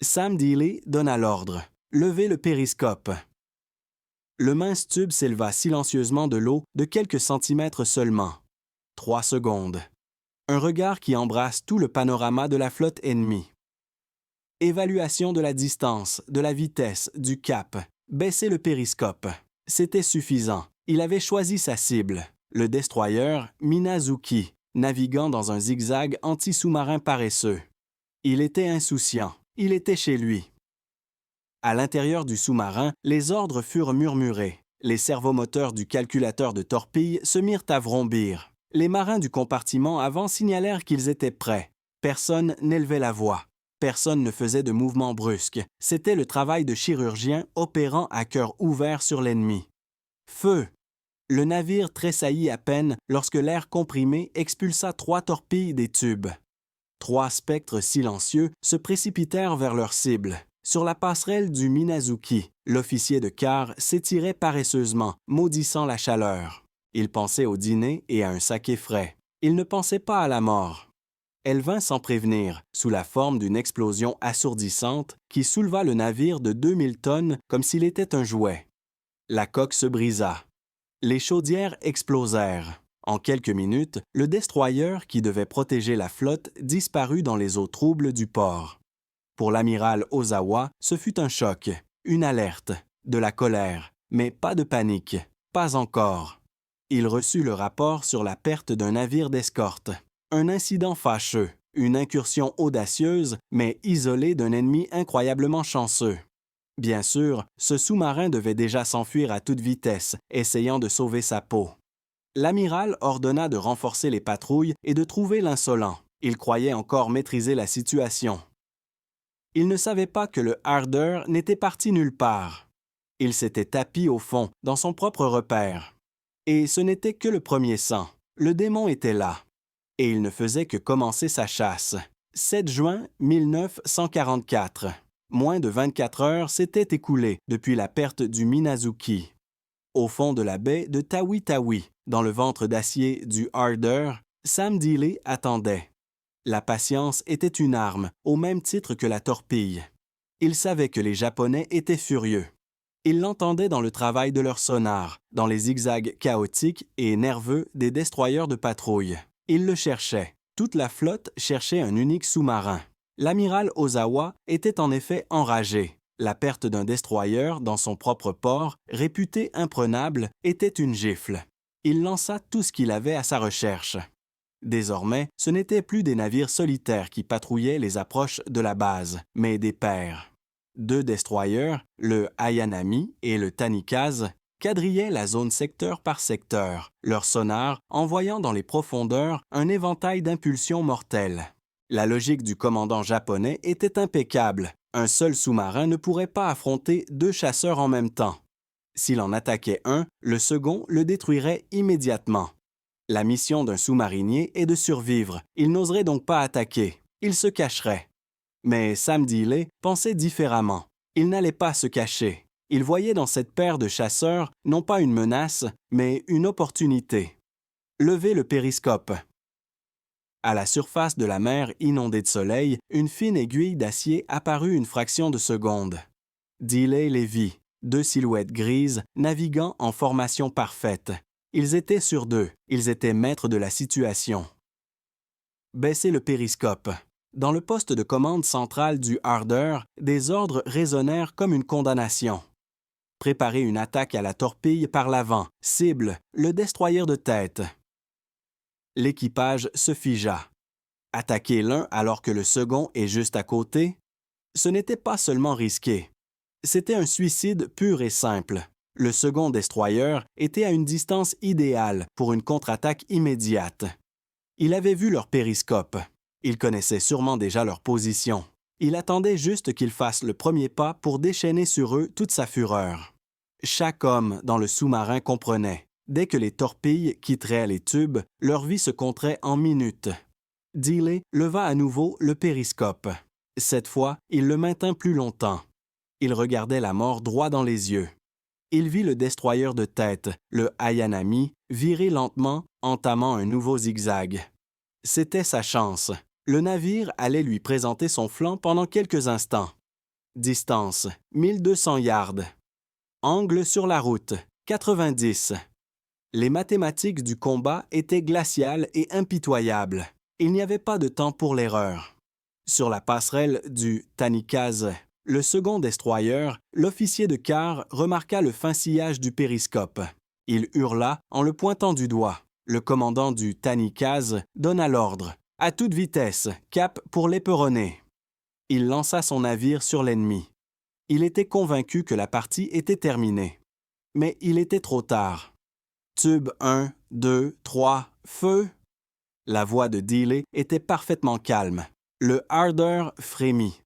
Speaker 1: Sam Dealey donna l'ordre. « Levez le périscope ». Le mince tube s'éleva silencieusement de l'eau de quelques centimètres seulement. 3 secondes. Un regard qui embrasse tout le panorama de la flotte ennemie. Évaluation de la distance, de la vitesse, du cap. Baisser le périscope. C'était suffisant. Il avait choisi sa cible, le destroyer Minazuki, naviguant dans un zigzag anti-sous-marin paresseux. Il était insouciant. Il était chez lui. À l'intérieur du sous-marin, les ordres furent murmurés. Les servomoteurs du calculateur de torpille se mirent à vrombir. Les marins du compartiment avant signalèrent qu'ils étaient prêts. Personne n'élevait la voix. Personne ne faisait de mouvements brusques. C'était le travail de chirurgien opérant à cœur ouvert sur l'ennemi. Feu! Le navire tressaillit à peine lorsque l'air comprimé expulsa 3 torpilles des tubes. 3 spectres silencieux se précipitèrent vers leur cible. Sur la passerelle du Minazuki, l'officier de quart s'étirait paresseusement, maudissant la chaleur. Il pensait au dîner et à un saké frais. Il ne pensait pas à la mort. Elle vint sans prévenir, sous la forme d'une explosion assourdissante qui souleva le navire de 2000 tonnes comme s'il était un jouet. La coque se brisa. Les chaudières explosèrent. En quelques minutes, le destroyer qui devait protéger la flotte disparut dans les eaux troubles du port. Pour l'amiral Ozawa, ce fut un choc, une alerte, de la colère, mais pas de panique, pas encore. Il reçut le rapport sur la perte d'un navire d'escorte. Un incident fâcheux, une incursion audacieuse, mais isolée d'un ennemi incroyablement chanceux. Bien sûr, ce sous-marin devait déjà s'enfuir à toute vitesse, essayant de sauver sa peau. L'amiral ordonna de renforcer les patrouilles et de trouver l'insolent. Il croyait encore maîtriser la situation. Il ne savait pas que le Harder n'était parti nulle part. Il s'était tapi au fond, dans son propre repère. Et ce n'était que le premier sang. Le démon était là. Et il ne faisait que commencer sa chasse. 7 juin 1944. Moins de 24 heures s'étaient écoulées depuis la perte du Minazuki. Au fond de la baie de Tawi-Tawi, dans le ventre d'acier du Harder, Sam Dealey attendait. La patience était une arme, au même titre que la torpille. Il savait que les Japonais étaient furieux. Il l'entendait dans le travail de leur sonar, dans les zigzags chaotiques et nerveux des destroyers de patrouille. Il le cherchait. Toute la flotte cherchait un unique sous-marin. L'amiral Ozawa était en effet enragé. La perte d'un destroyer dans son propre port, réputé imprenable, était une gifle. Il lança tout ce qu'il avait à sa recherche. Désormais, ce n'étaient plus des navires solitaires qui patrouillaient les approches de la base, mais des pairs. 2 destroyers, le Ayanami et le Tanikaz, quadrillaient la zone secteur par secteur, leur sonar envoyant dans les profondeurs un éventail d'impulsions mortelles. La logique du commandant japonais était impeccable. Un seul sous-marin ne pourrait pas affronter 2 chasseurs en même temps. S'il en attaquait un, le second le détruirait immédiatement. La mission d'un sous-marinier est de survivre. Il n'oserait donc pas attaquer. Il se cacherait. Mais Sam Dealey pensait différemment. Il n'allait pas se cacher. Il voyait dans cette paire de chasseurs non pas une menace, mais une opportunité. Levez le périscope. À la surface de la mer inondée de soleil, une fine aiguille d'acier apparut une fraction de seconde. Dealey les vit, 2 silhouettes grises naviguant en formation parfaite. Ils étaient sur 2, ils étaient maîtres de la situation. Baissez le périscope. Dans le poste de commande central du Harder, des ordres résonnèrent comme une condamnation. Préparez une attaque à la torpille par l'avant, cible, le destroyer de tête. L'équipage se figea. Attaquer l'un alors que le second est juste à côté, ce n'était pas seulement risqué. C'était un suicide pur et simple. Le second destroyer était à une distance idéale pour une contre-attaque immédiate. Il avait vu leur périscope. Il connaissait sûrement déjà leur position. Il attendait juste qu'ils fassent le premier pas pour déchaîner sur eux toute sa fureur. Chaque homme dans le sous-marin comprenait. Dès que les torpilles quitteraient les tubes, leur vie se compterait en minutes. Dealey leva à nouveau le périscope. Cette fois, il le maintint plus longtemps. Il regardait la mort droit dans les yeux. Il vit le destroyer de tête, le Ayanami, virer lentement, entamant un nouveau zigzag. C'était sa chance. Le navire allait lui présenter son flanc pendant quelques instants. Distance, 1200 yards. Angle sur la route, 90. Les mathématiques du combat étaient glaciales et impitoyables. Il n'y avait pas de temps pour l'erreur. Sur la passerelle du Tanikaze, le second destroyer, l'officier de quart remarqua le fin sillage du périscope. Il hurla en le pointant du doigt. Le commandant du Tanikaze donna l'ordre. « À toute vitesse, cap pour l'éperonner ». Il lança son navire sur l'ennemi. Il était convaincu que la partie était terminée. Mais il était trop tard. Tube 1, 2, 3, feu! La voix de Dealey était parfaitement calme. Le Harder frémit.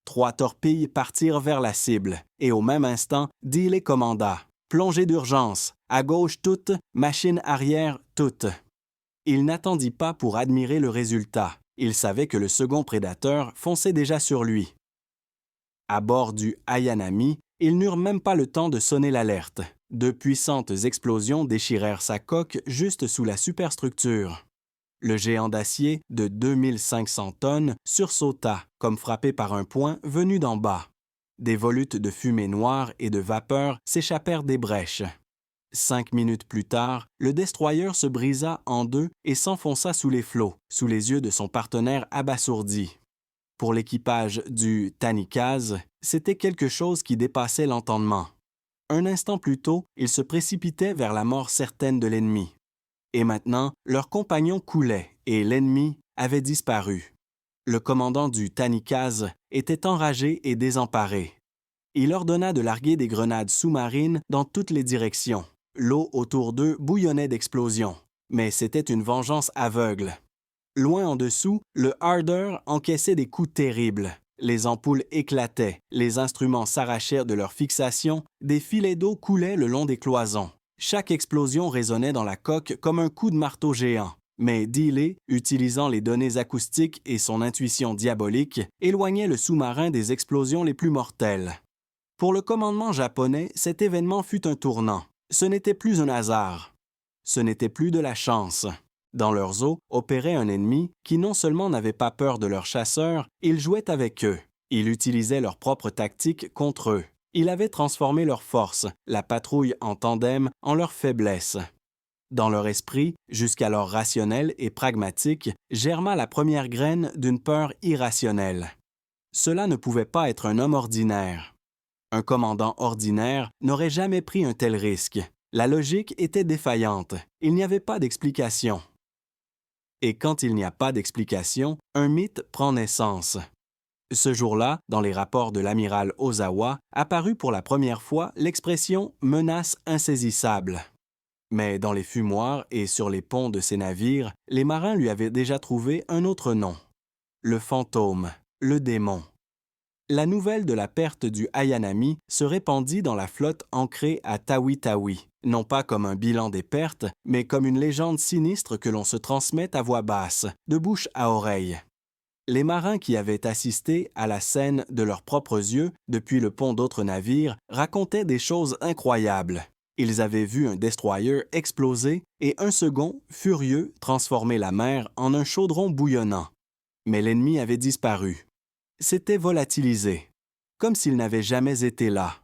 Speaker 1: 3 torpilles partirent vers la cible, et au même instant, Dealey commanda « Plongée d'urgence, à gauche toute, machine arrière toute ». Il n'attendit pas pour admirer le résultat. Il savait que le second prédateur fonçait déjà sur lui. À bord du Ayanami, ils n'eurent même pas le temps de sonner l'alerte. De puissantes explosions déchirèrent sa coque juste sous la superstructure. Le géant d'acier, de 2500 tonnes, sursauta, comme frappé par un poing venu d'en bas. Des volutes de fumée noire et de vapeur s'échappèrent des brèches. 5 minutes plus tard, le destroyer se brisa en deux et s'enfonça sous les flots, sous les yeux de son partenaire abasourdi. Pour l'équipage du Tanikaze, c'était quelque chose qui dépassait l'entendement. Un instant plus tôt, ils se précipitaient vers la mort certaine de l'ennemi. Et maintenant, leurs compagnons coulaient et l'ennemi avait disparu. Le commandant du Tanikaze était enragé et désemparé. Il ordonna de larguer des grenades sous-marines dans toutes les directions. L'eau autour d'eux bouillonnait d'explosions, mais c'était une vengeance aveugle. Loin en dessous, le Harder encaissait des coups terribles. Les ampoules éclataient, les instruments s'arrachèrent de leur fixation, des filets d'eau coulaient le long des cloisons. Chaque explosion résonnait dans la coque comme un coup de marteau géant. Mais Dealey, utilisant les données acoustiques et son intuition diabolique, éloignait le sous-marin des explosions les plus mortelles. Pour le commandement japonais, cet événement fut un tournant. Ce n'était plus un hasard. Ce n'était plus de la chance. Dans leurs eaux opérait un ennemi qui non seulement n'avait pas peur de leurs chasseurs, il jouait avec eux. Il utilisait leurs propres tactiques contre eux. Il avait transformé leur force, la patrouille en tandem, en leur faiblesse. Dans leur esprit, jusqu'alors rationnel et pragmatique, germa la première graine d'une peur irrationnelle. Cela ne pouvait pas être un homme ordinaire. Un commandant ordinaire n'aurait jamais pris un tel risque. La logique était défaillante. Il n'y avait pas d'explication. Et quand il n'y a pas d'explication, un mythe prend naissance. Ce jour-là, dans les rapports de l'amiral Ozawa, apparut pour la première fois l'expression « menace insaisissable ». Mais dans les fumoirs et sur les ponts de ces navires, les marins lui avaient déjà trouvé un autre nom. Le fantôme, le démon. La nouvelle de la perte du Ayanami se répandit dans la flotte ancrée à Tawi-Tawi, non pas comme un bilan des pertes, mais comme une légende sinistre que l'on se transmet à voix basse, de bouche à oreille. Les marins qui avaient assisté à la scène de leurs propres yeux depuis le pont d'autres navires racontaient des choses incroyables. Ils avaient vu un destroyer exploser et un second, furieux, transformer la mer en un chaudron bouillonnant. Mais l'ennemi avait disparu. S'était volatilisé, comme s'il n'avait jamais été là.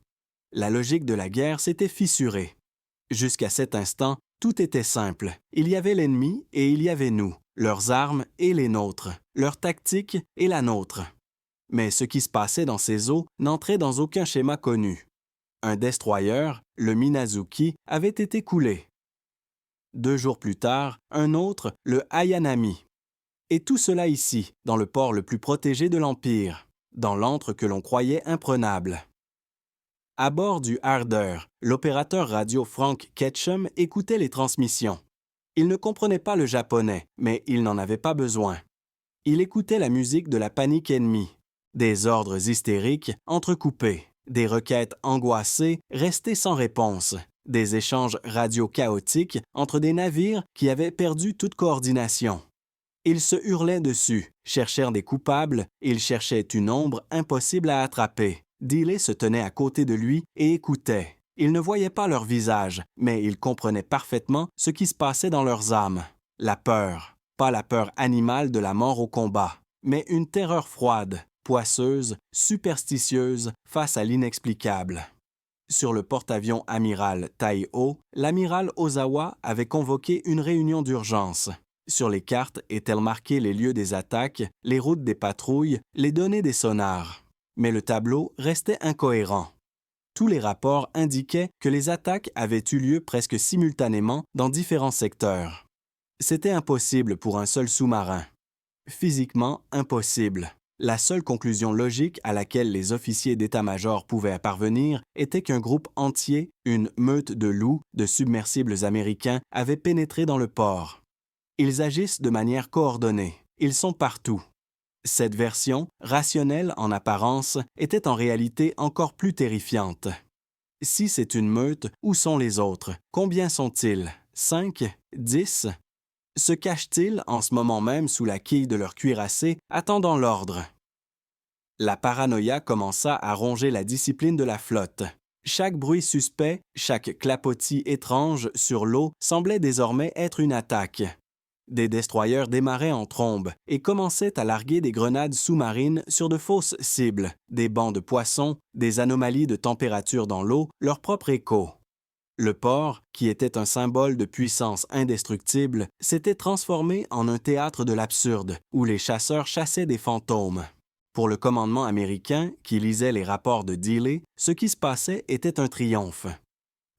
Speaker 1: La logique de la guerre s'était fissurée. Jusqu'à cet instant, tout était simple. Il y avait l'ennemi et il y avait nous, leurs armes et les nôtres, leur tactique et la nôtre. Mais ce qui se passait dans ces eaux n'entrait dans aucun schéma connu. Un destroyer, le Minazuki, avait été coulé. 2 jours plus tard, un autre, le Ayanami. Et tout cela ici, dans le port le plus protégé de l'Empire, dans l'antre que l'on croyait imprenable. À bord du Harder, l'opérateur radio Frank Ketchum écoutait les transmissions. Il ne comprenait pas le japonais, mais il n'en avait pas besoin. Il écoutait la musique de la panique ennemie. Des ordres hystériques entrecoupés, des requêtes angoissées restées sans réponse, des échanges radio chaotiques entre des navires qui avaient perdu toute coordination. Ils se hurlaient dessus, cherchèrent des coupables, ils cherchaient une ombre impossible à attraper. Dealey se tenait à côté de lui et écoutait. Il ne voyait pas leur visage, mais il comprenait parfaitement ce qui se passait dans leurs âmes. La peur, pas la peur animale de la mort au combat, mais une terreur froide, poisseuse, superstitieuse face à l'inexplicable. Sur le porte-avions amiral Tai-Ho, l'amiral Ozawa avait convoqué une réunion d'urgence. Sur les cartes étaient marqués les lieux des attaques, les routes des patrouilles, les données des sonars. Mais le tableau restait incohérent. Tous les rapports indiquaient que les attaques avaient eu lieu presque simultanément dans différents secteurs. C'était impossible pour un seul sous-marin. Physiquement impossible. La seule conclusion logique à laquelle les officiers d'état-major pouvaient parvenir était qu'un groupe entier, une meute de loups, de submersibles américains, avait pénétré dans le port. Ils agissent de manière coordonnée. Ils sont partout. Cette version, rationnelle en apparence, était en réalité encore plus terrifiante. Si c'est une meute, où sont les autres? Combien sont-ils? 5? 10? Se cachent-ils en ce moment même sous la quille de leur cuirassé, attendant l'ordre? La paranoïa commença à ronger la discipline de la flotte. Chaque bruit suspect, chaque clapotis étrange sur l'eau semblait désormais être une attaque. Des destroyers démarraient en trombe et commençaient à larguer des grenades sous-marines sur de fausses cibles, des bancs de poissons, des anomalies de température dans l'eau, leur propre écho. Le port, qui était un symbole de puissance indestructible, s'était transformé en un théâtre de l'absurde, où les chasseurs chassaient des fantômes. Pour le commandement américain, qui lisait les rapports de Dealey, ce qui se passait était un triomphe.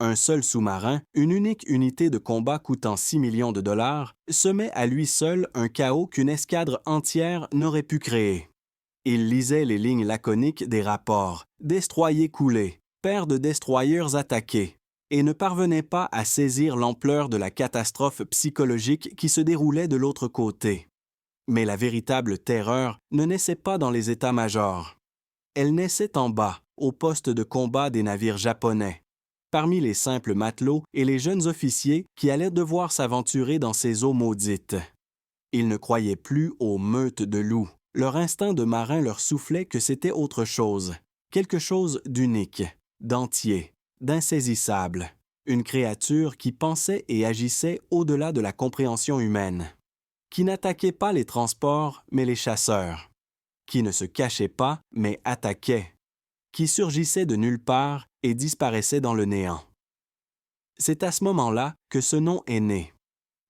Speaker 1: Un seul sous-marin, une unique unité de combat coûtant 6 millions de dollars, semait à lui seul un chaos qu'une escadre entière n'aurait pu créer. Il lisait les lignes laconiques des rapports, destroyers coulés, paires de destroyers attaqués, et ne parvenait pas à saisir l'ampleur de la catastrophe psychologique qui se déroulait de l'autre côté. Mais la véritable terreur ne naissait pas dans les états-majors. Elle naissait en bas, au poste de combat des navires japonais, parmi les simples matelots et les jeunes officiers qui allaient devoir s'aventurer dans ces eaux maudites. Ils ne croyaient plus aux meutes de loups. Leur instinct de marin leur soufflait que c'était autre chose, quelque chose d'unique, d'entier, d'insaisissable, une créature qui pensait et agissait au-delà de la compréhension humaine, qui n'attaquait pas les transports, mais les chasseurs, qui ne se cachait pas, mais attaquait, qui surgissait de nulle part et disparaissait dans le néant. C'est à ce moment-là que ce nom est né.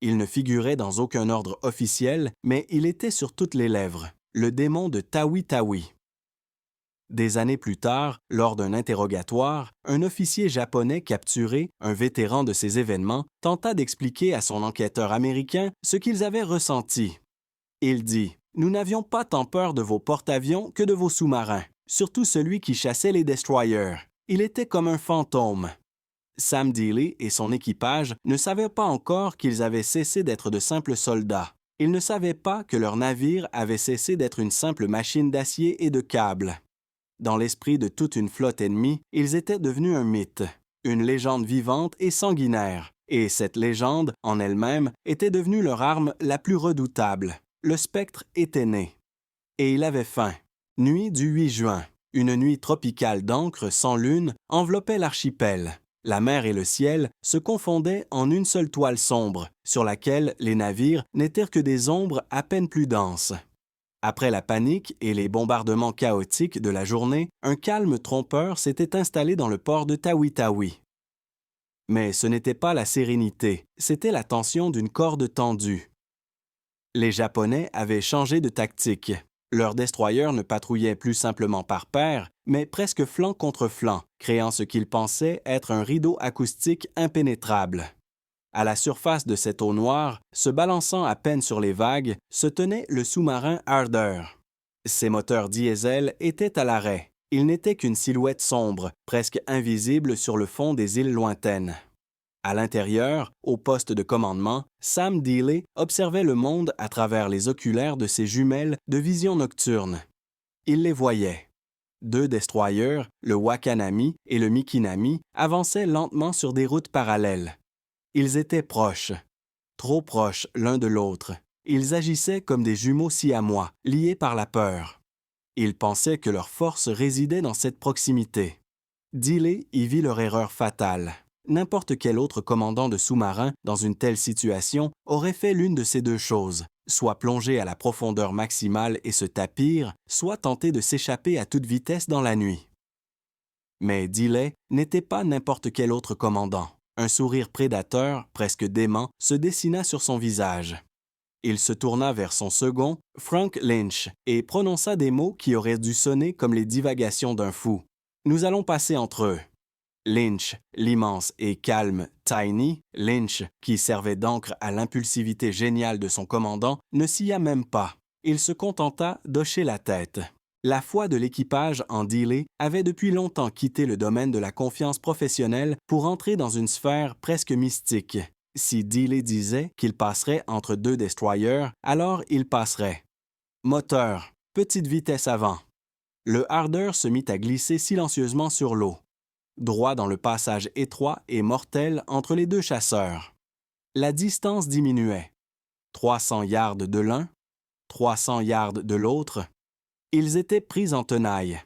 Speaker 1: Il ne figurait dans aucun ordre officiel, mais il était sur toutes les lèvres, le démon de Tawi-Tawi. Des années plus tard, lors d'un interrogatoire, un officier japonais capturé, un vétéran de ces événements, tenta d'expliquer à son enquêteur américain ce qu'ils avaient ressenti. Il dit « Nous n'avions pas tant peur de vos porte-avions que de vos sous-marins, surtout celui qui chassait les destroyers. Il était comme un fantôme. » Sam Dealey et son équipage ne savaient pas encore qu'ils avaient cessé d'être de simples soldats. Ils ne savaient pas que leur navire avait cessé d'être une simple machine d'acier et de câbles. Dans l'esprit de toute une flotte ennemie, ils étaient devenus un mythe, une légende vivante et sanguinaire, et cette légende, en elle-même, était devenue leur arme la plus redoutable. Le spectre était né. Et il avait faim. Nuit du 8 juin. Une nuit tropicale d'encre sans lune enveloppait l'archipel. La mer et le ciel se confondaient en une seule toile sombre, sur laquelle les navires n'étaient que des ombres à peine plus denses. Après la panique et les bombardements chaotiques de la journée, un calme trompeur s'était installé dans le port de Tawi-Tawi. Mais ce n'était pas la sérénité, c'était la tension d'une corde tendue. Les Japonais avaient changé de tactique. Leurs destroyers ne patrouillaient plus simplement par paires, mais presque flanc contre flanc, créant ce qu'ils pensaient être un rideau acoustique impénétrable. À la surface de cette eau noire, se balançant à peine sur les vagues, se tenait le sous-marin Harder. Ses moteurs diesel étaient à l'arrêt. Il n'était qu'une silhouette sombre, presque invisible sur le fond des îles lointaines. À l'intérieur, au poste de commandement, Sam Dealey observait le monde à travers les oculaires de ses jumelles de vision nocturne. Il les voyait. 2 destroyers, le Wakanami et le Mikinami, avançaient lentement sur des routes parallèles. Ils étaient proches, trop proches l'un de l'autre. Ils agissaient comme des jumeaux siamois, liés par la peur. Ils pensaient que leur force résidait dans cette proximité. Dealey y vit leur erreur fatale. N'importe quel autre commandant de sous-marin dans une telle situation aurait fait l'une de ces deux choses, soit plonger à la profondeur maximale et se tapir, soit tenter de s'échapper à toute vitesse dans la nuit. Mais Dealey n'était pas n'importe quel autre commandant. Un sourire prédateur, presque dément, se dessina sur son visage. Il se tourna vers son second, Frank Lynch, et prononça des mots qui auraient dû sonner comme les divagations d'un fou. « Nous allons passer entre eux. » Lynch, l'immense et calme Tiny, Lynch, qui servait d'encre à l'impulsivité géniale de son commandant, ne scia même pas. Il se contenta d'hocher la tête. La foi de l'équipage en Dealey avait depuis longtemps quitté le domaine de la confiance professionnelle pour entrer dans une sphère presque mystique. Si Dealey disait qu'il passerait entre 2 destroyers, alors il passerait. Moteur, petite vitesse avant. Le Harder se mit à glisser silencieusement sur l'eau, droit dans le passage étroit et mortel entre les 2 chasseurs. La distance diminuait. 300 yards de l'un, 300 yards de l'autre. Ils étaient pris en tenaille.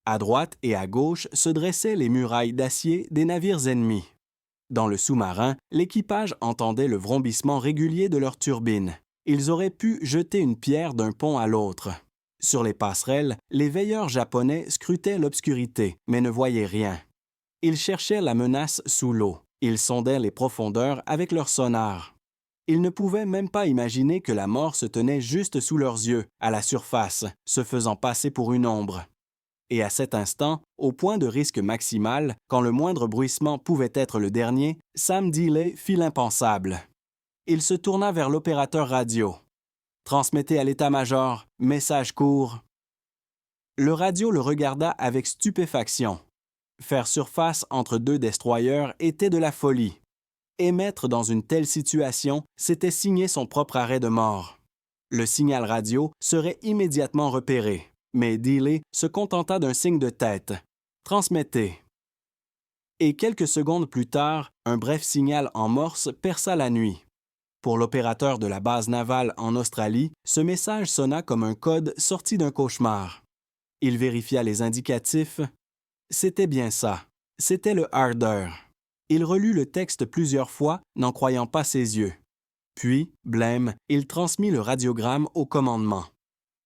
Speaker 1: À droite et à gauche se dressaient les murailles d'acier des navires ennemis. Dans le sous-marin, l'équipage entendait le vrombissement régulier de leurs turbines. Ils auraient pu jeter une pierre d'un pont à l'autre. Sur les passerelles, les veilleurs japonais scrutaient l'obscurité, mais ne voyaient rien. Ils cherchaient la menace sous l'eau. Ils sondaient les profondeurs avec leur sonar. Ils ne pouvaient même pas imaginer que la mort se tenait juste sous leurs yeux, à la surface, se faisant passer pour une ombre. Et à cet instant, au point de risque maximal, quand le moindre bruissement pouvait être le dernier, Sam Dealey fit l'impensable. Il se tourna vers l'opérateur radio. « Transmettez à l'état-major, message court. » Le radio le regarda avec stupéfaction. Faire surface entre 2 destroyers était de la folie. Émettre dans une telle situation, c'était signer son propre arrêt de mort. Le signal radio serait immédiatement repéré, mais Dealey se contenta d'un signe de tête. « Transmettez. » Et quelques secondes plus tard, un bref signal en morse perça la nuit. Pour l'opérateur de la base navale en Australie, ce message sonna comme un code sorti d'un cauchemar. Il vérifia les indicatifs. C'était bien ça. C'était le Harder. Il relut le texte plusieurs fois, n'en croyant pas ses yeux. Puis, blême, il transmit le radiogramme au commandement.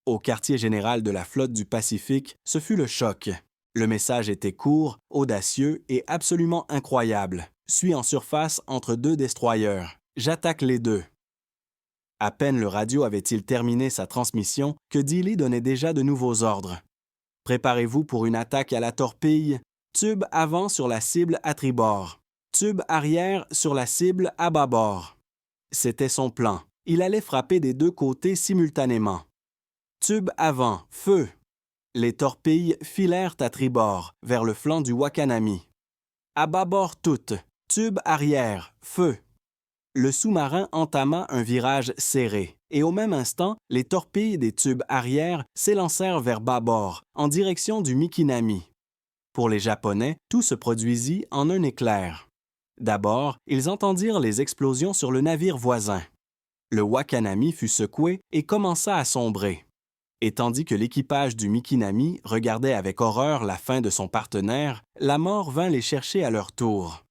Speaker 1: Au quartier général de la flotte du Pacifique, ce fut le choc. Le message était court, audacieux et absolument incroyable. Suis en surface entre 2 destroyers. J'attaque les 2. À peine le radio avait-il terminé sa transmission que Dealey donnait déjà de nouveaux ordres. Préparez-vous pour une attaque à la torpille. Tube avant sur la cible à tribord. Tube arrière sur la cible à bâbord. C'était son plan. Il allait frapper des 2 côtés simultanément. Tube avant, feu. Les torpilles filèrent à tribord, vers le flanc du Wakanami. À bâbord toutes. Tube arrière, feu. Le sous-marin entama un virage serré, et au même instant, les torpilles des tubes arrière s'élancèrent vers bâbord, en direction du Mikinami. Pour les Japonais, tout se produisit en un éclair. D'abord, ils entendirent les explosions sur le navire voisin. Le Wakanami fut secoué et commença à sombrer. Et tandis que l'équipage du Mikinami regardait avec horreur la fin de son partenaire, la mort vint les chercher à leur tour.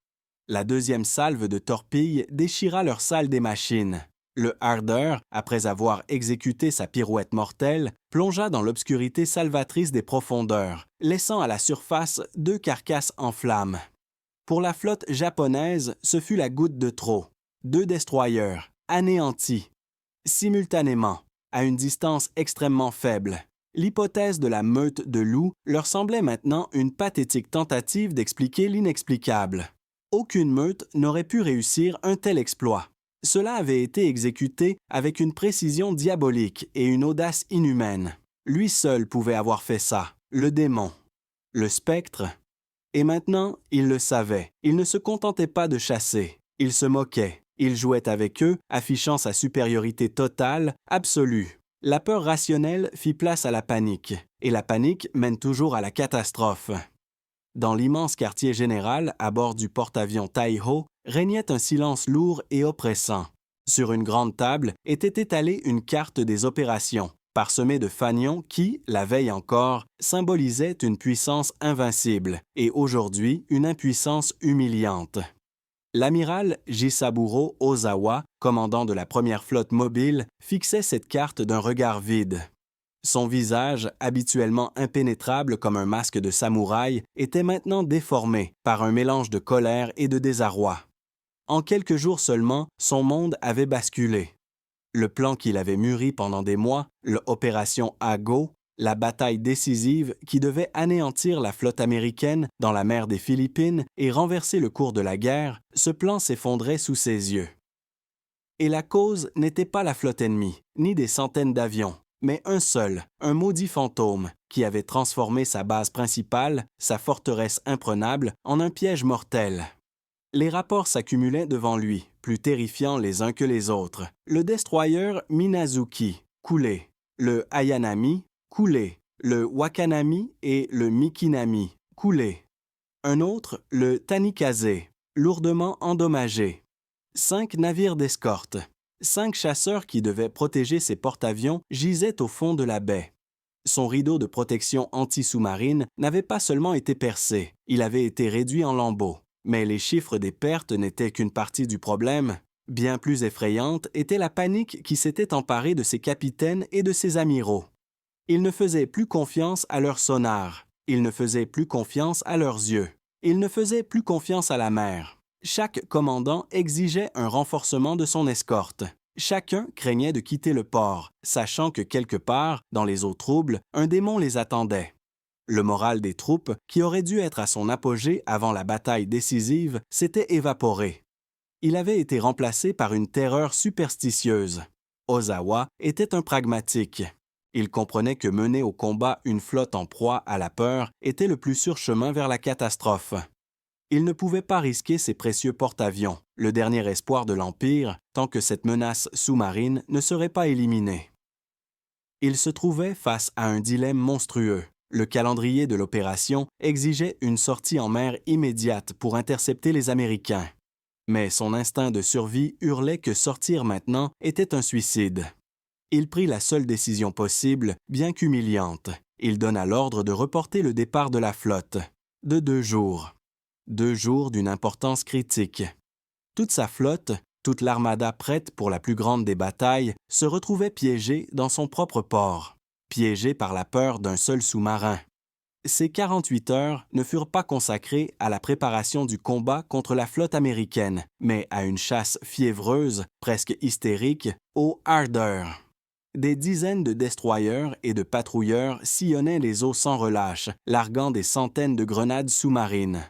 Speaker 1: La deuxième salve de torpilles déchira leur salle des machines. Le Harder, après avoir exécuté sa pirouette mortelle, plongea dans l'obscurité salvatrice des profondeurs, laissant à la surface 2 carcasses en flammes. Pour la flotte japonaise, ce fut la goutte de trop. 2 destroyers, anéantis. Simultanément, à une distance extrêmement faible. L'hypothèse de la meute de loups leur semblait maintenant une pathétique tentative d'expliquer l'inexplicable. Aucune meute n'aurait pu réussir un tel exploit. Cela avait été exécuté avec une précision diabolique et une audace inhumaine. Lui seul pouvait avoir fait ça, le démon. Le spectre? Et maintenant, il le savait. Il ne se contentait pas de chasser. Il se moquait. Il jouait avec eux, affichant sa supériorité totale, absolue. La peur rationnelle fit place à la panique, et la panique mène toujours à la catastrophe. Dans l'immense quartier général, à bord du porte-avions Tai-Ho, régnait un silence lourd et oppressant. Sur une grande table était étalée une carte des opérations, parsemée de fanions qui, la veille encore, symbolisaient une puissance invincible et aujourd'hui une impuissance humiliante. L'amiral Jisaburo Ozawa, commandant de la première flotte mobile, fixait cette carte d'un regard vide. Son visage, habituellement impénétrable comme un masque de samouraï, était maintenant déformé par un mélange de colère et de désarroi. En quelques jours seulement, son monde avait basculé. Le plan qu'il avait mûri pendant des mois, l'opération Ago, la bataille décisive qui devait anéantir la flotte américaine dans la mer des Philippines et renverser le cours de la guerre, ce plan s'effondrait sous ses yeux. Et la cause n'était pas la flotte ennemie, ni des centaines d'avions, mais un seul, un maudit fantôme, qui avait transformé sa base principale, sa forteresse imprenable, en un piège mortel. Les rapports s'accumulaient devant lui, plus terrifiants les uns que les autres. Le destroyer Minazuki, coulé. Le Ayanami, coulé. Le Wakanami et le Mikinami, coulés. Un autre, le Tanikaze, lourdement endommagé. 5 navires d'escorte. 5 chasseurs qui devaient protéger ses porte-avions gisaient au fond de la baie. Son rideau de protection anti-sous-marine n'avait pas seulement été percé, il avait été réduit en lambeaux. Mais les chiffres des pertes n'étaient qu'une partie du problème. Bien plus effrayante était la panique qui s'était emparée de ses capitaines et de ses amiraux. Ils ne faisaient plus confiance à leur sonar. Ils ne faisaient plus confiance à leurs yeux. Ils ne faisaient plus confiance à la mer. Chaque commandant exigeait un renforcement de son escorte. Chacun craignait de quitter le port, sachant que quelque part, dans les eaux troubles, un démon les attendait. Le moral des troupes, qui aurait dû être à son apogée avant la bataille décisive, s'était évaporé. Il avait été remplacé par une terreur superstitieuse. Ozawa était un pragmatique. Il comprenait que mener au combat une flotte en proie à la peur était le plus sûr chemin vers la catastrophe. Il ne pouvait pas risquer ses précieux porte-avions, le dernier espoir de l'Empire, tant que cette menace sous-marine ne serait pas éliminée. Il se trouvait face à un dilemme monstrueux. Le calendrier de l'opération exigeait une sortie en mer immédiate pour intercepter les Américains. Mais son instinct de survie hurlait que sortir maintenant était un suicide. Il prit la seule décision possible, bien qu'humiliante. Il donna l'ordre de reporter le départ de la flotte. De 2 jours. 2 jours d'une importance critique. Toute sa flotte, toute l'armada prête pour la plus grande des batailles, se retrouvait piégée dans son propre port. Piégé par la peur d'un seul sous-marin. Ces 48 heures ne furent pas consacrées à la préparation du combat contre la flotte américaine, mais à une chasse fiévreuse, presque hystérique, au Harder. Des dizaines de destroyers et de patrouilleurs sillonnaient les eaux sans relâche, larguant des centaines de grenades sous-marines.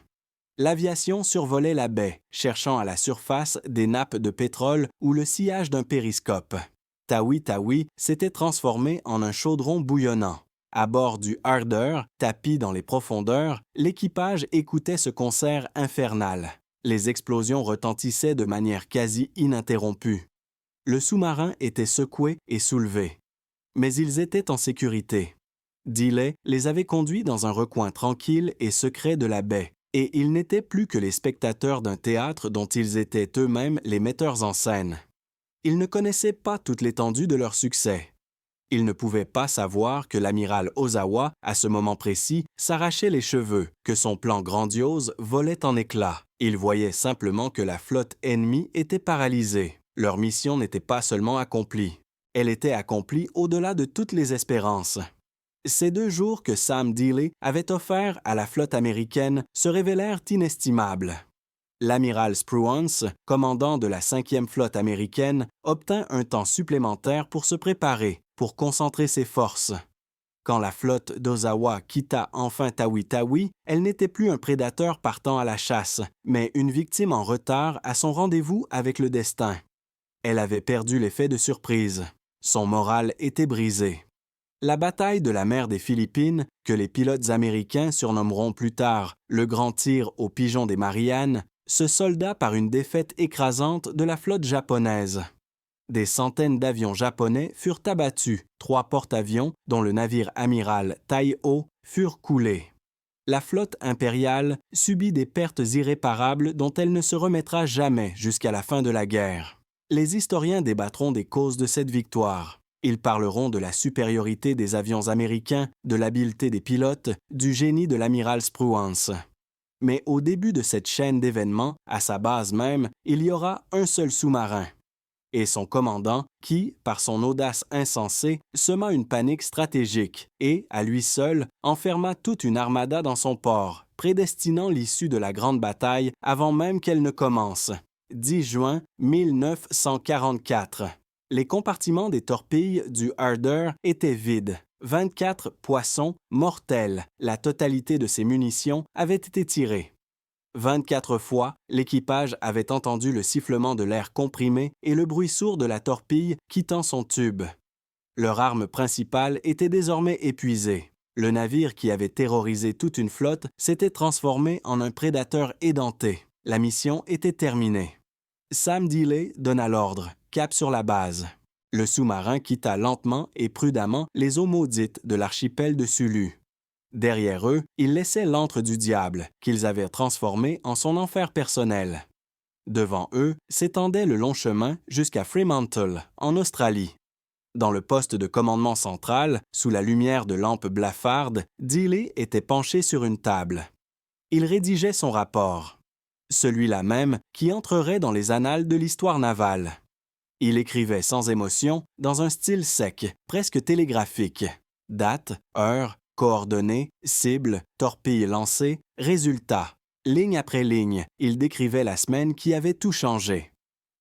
Speaker 1: L'aviation survolait la baie, cherchant à la surface des nappes de pétrole ou le sillage d'un périscope. Tawi-Tawi s'était transformé en un chaudron bouillonnant. À bord du Harder, tapi dans les profondeurs, l'équipage écoutait ce concert infernal. Les explosions retentissaient de manière quasi ininterrompue. Le sous-marin était secoué et soulevé. Mais ils étaient en sécurité. Dealey les avait conduits dans un recoin tranquille et secret de la baie, et ils n'étaient plus que les spectateurs d'un théâtre dont ils étaient eux-mêmes les metteurs en scène. Ils ne connaissaient pas toute l'étendue de leur succès. Ils ne pouvaient pas savoir que l'amiral Ozawa, à ce moment précis, s'arrachait les cheveux, que son plan grandiose volait en éclats. Ils voyaient simplement que la flotte ennemie était paralysée. Leur mission n'était pas seulement accomplie. Elle était accomplie au-delà de toutes les espérances. Ces 2 jours que Sam Dealey avait offerts à la flotte américaine se révélèrent inestimables. L'amiral Spruance, commandant de la 5e flotte américaine, obtint un temps supplémentaire pour se préparer, pour concentrer ses forces. Quand la flotte d'Ozawa quitta enfin Tawi-Tawi, elle n'était plus un prédateur partant à la chasse, mais une victime en retard à son rendez-vous avec le destin. Elle avait perdu l'effet de surprise. Son moral était brisé. La bataille de la mer des Philippines, que les pilotes américains surnommeront plus tard le grand tir aux pigeons des Mariannes, se solda par une défaite écrasante de la flotte japonaise. Des centaines d'avions japonais furent abattus, 3 porte-avions, dont le navire amiral Tai-O, furent coulés. La flotte impériale subit des pertes irréparables dont elle ne se remettra jamais jusqu'à la fin de la guerre. Les historiens débattront des causes de cette victoire. Ils parleront de la supériorité des avions américains, de l'habileté des pilotes, du génie de l'amiral Spruance. Mais au début de cette chaîne d'événements, à sa base même, il y aura un seul sous-marin. Et son commandant qui, par son audace insensée, sema une panique stratégique et, à lui seul, enferma toute une armada dans son port, prédestinant l'issue de la grande bataille avant même qu'elle ne commence. 10 juin 1944. Les compartiments des torpilles du Harder étaient vides. 24 poissons mortels, la totalité de ses munitions, avaient été tirées. 24 fois, l'équipage avait entendu le sifflement de l'air comprimé et le bruit sourd de la torpille quittant son tube. Leur arme principale était désormais épuisée. Le navire qui avait terrorisé toute une flotte s'était transformé en un prédateur édenté. La mission était terminée. Sam Dealey donna l'ordre, cap sur la base. Le sous-marin quitta lentement et prudemment les eaux maudites de l'archipel de Sulu. Derrière eux, ils laissaient l'antre du diable, qu'ils avaient transformé en son enfer personnel. Devant eux s'étendait le long chemin jusqu'à Fremantle, en Australie. Dans le poste de commandement central, sous la lumière de lampes blafardes, Dealey était penché sur une table. Il rédigeait son rapport. Celui-là même qui entrerait dans les annales de l'histoire navale. Il écrivait sans émotion, dans un style sec, presque télégraphique. Date, heure, coordonnées, cible, torpille lancée, résultat. Ligne après ligne, il décrivait la semaine qui avait tout changé.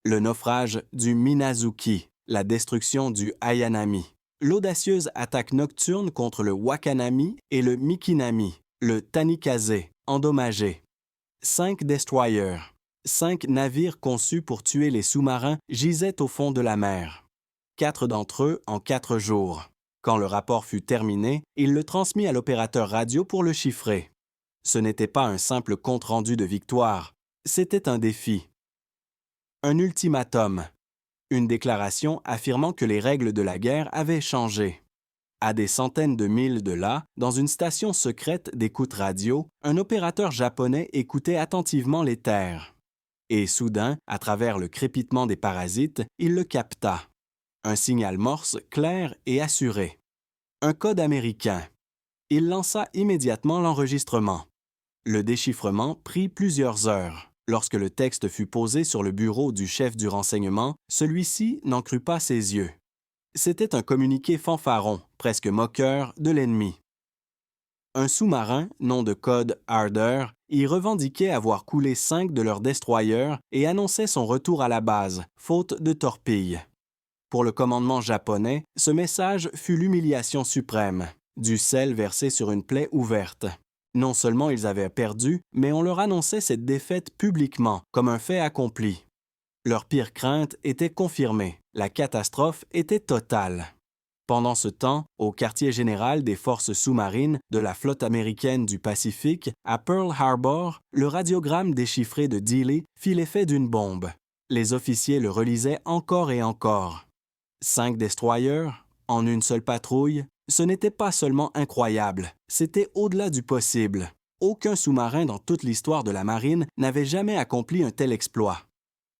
Speaker 1: Le naufrage du Minazuki, la destruction du Ayanami, l'audacieuse attaque nocturne contre le Wakanami et le Mikinami, le Tanikaze, endommagé. 5 destroyers, 5 navires conçus pour tuer les sous-marins gisaient au fond de la mer. 4 d'entre eux en 4 jours. Quand le rapport fut terminé, il le transmit à l'opérateur radio pour le chiffrer. Ce n'était pas un simple compte-rendu de victoire, c'était un défi. Un ultimatum. Une déclaration affirmant que les règles de la guerre avaient changé. À des centaines de milles de là, dans une station secrète d'écoute radio, un opérateur japonais écoutait attentivement les terres. Et soudain, à travers le crépitement des parasites, il le capta. Un signal morse clair et assuré. Un code américain. Il lança immédiatement l'enregistrement. Le déchiffrement prit plusieurs heures. Lorsque le texte fut posé sur le bureau du chef du renseignement, celui-ci n'en crut pas ses yeux. C'était un communiqué fanfaron, presque moqueur, de l'ennemi. Un sous-marin, nom de code Harder, y revendiquait avoir coulé 5 de leurs destroyers et annonçait son retour à la base, faute de torpilles. Pour le commandement japonais, ce message fut l'humiliation suprême, du sel versé sur une plaie ouverte. Non seulement ils avaient perdu, mais on leur annonçait cette défaite publiquement, comme un fait accompli. Leur pire crainte était confirmée, la catastrophe était totale. Pendant ce temps, au quartier général des forces sous-marines de la flotte américaine du Pacifique, à Pearl Harbor, le radiogramme déchiffré de Dealey fit l'effet d'une bombe. Les officiers le relisaient encore et encore. 5 destroyers, en une seule patrouille, ce n'était pas seulement incroyable, c'était au-delà du possible. Aucun sous-marin dans toute l'histoire de la marine n'avait jamais accompli un tel exploit.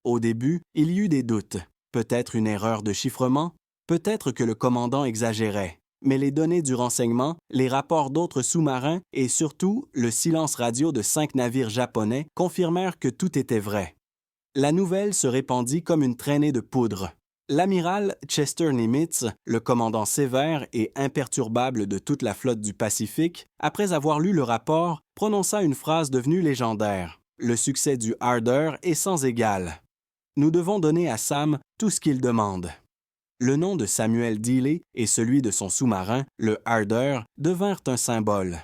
Speaker 1: Au début, il y eut des doutes. Peut-être une erreur de chiffrement, peut-être que le commandant exagérait. Mais les données du renseignement, les rapports d'autres sous-marins et surtout le silence radio de 5 navires japonais confirmèrent que tout était vrai. La nouvelle se répandit comme une traînée de poudre. L'amiral Chester Nimitz, le commandant sévère et imperturbable de toute la flotte du Pacifique, après avoir lu le rapport, prononça une phrase devenue légendaire. Le succès du Harder est sans égal. Nous devons donner à Sam tout ce qu'il demande. Le nom de Samuel Dealey et celui de son sous-marin, le Harder, devinrent un symbole.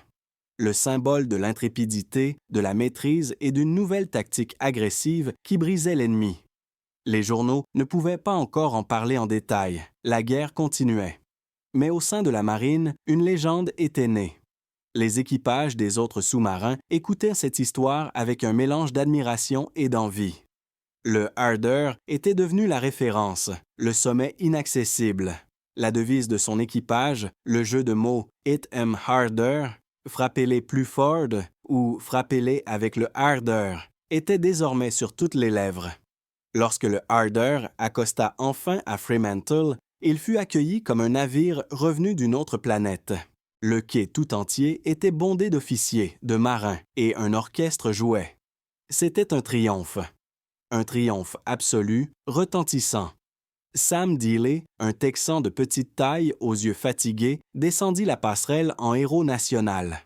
Speaker 1: Le symbole de l'intrépidité, de la maîtrise et d'une nouvelle tactique agressive qui brisait l'ennemi. Les journaux ne pouvaient pas encore en parler en détail. La guerre continuait. Mais au sein de la marine, une légende était née. Les équipages des autres sous-marins écoutaient cette histoire avec un mélange d'admiration et d'envie. Le Harder était devenu la référence, le sommet inaccessible. La devise de son équipage, le jeu de mots « Hit 'em harder », frappez-les plus fort ou frappez-les avec le Harder, était désormais sur toutes les lèvres. Lorsque le Harder accosta enfin à Fremantle, il fut accueilli comme un navire revenu d'une autre planète. Le quai tout entier était bondé d'officiers, de marins, et un orchestre jouait. C'était un triomphe absolu, retentissant. Sam Dealey, un Texan de petite taille aux yeux fatigués, descendit la passerelle en héros national.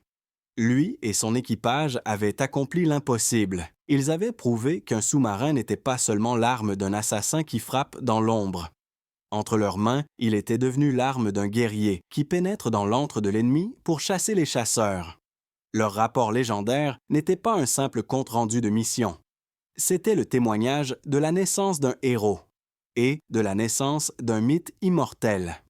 Speaker 1: Lui et son équipage avaient accompli l'impossible. Ils avaient prouvé qu'un sous-marin n'était pas seulement l'arme d'un assassin qui frappe dans l'ombre. Entre leurs mains, il était devenu l'arme d'un guerrier qui pénètre dans l'antre de l'ennemi pour chasser les chasseurs. Leur rapport légendaire n'était pas un simple compte-rendu de mission. C'était le témoignage de la naissance d'un héros et de la naissance d'un mythe immortel.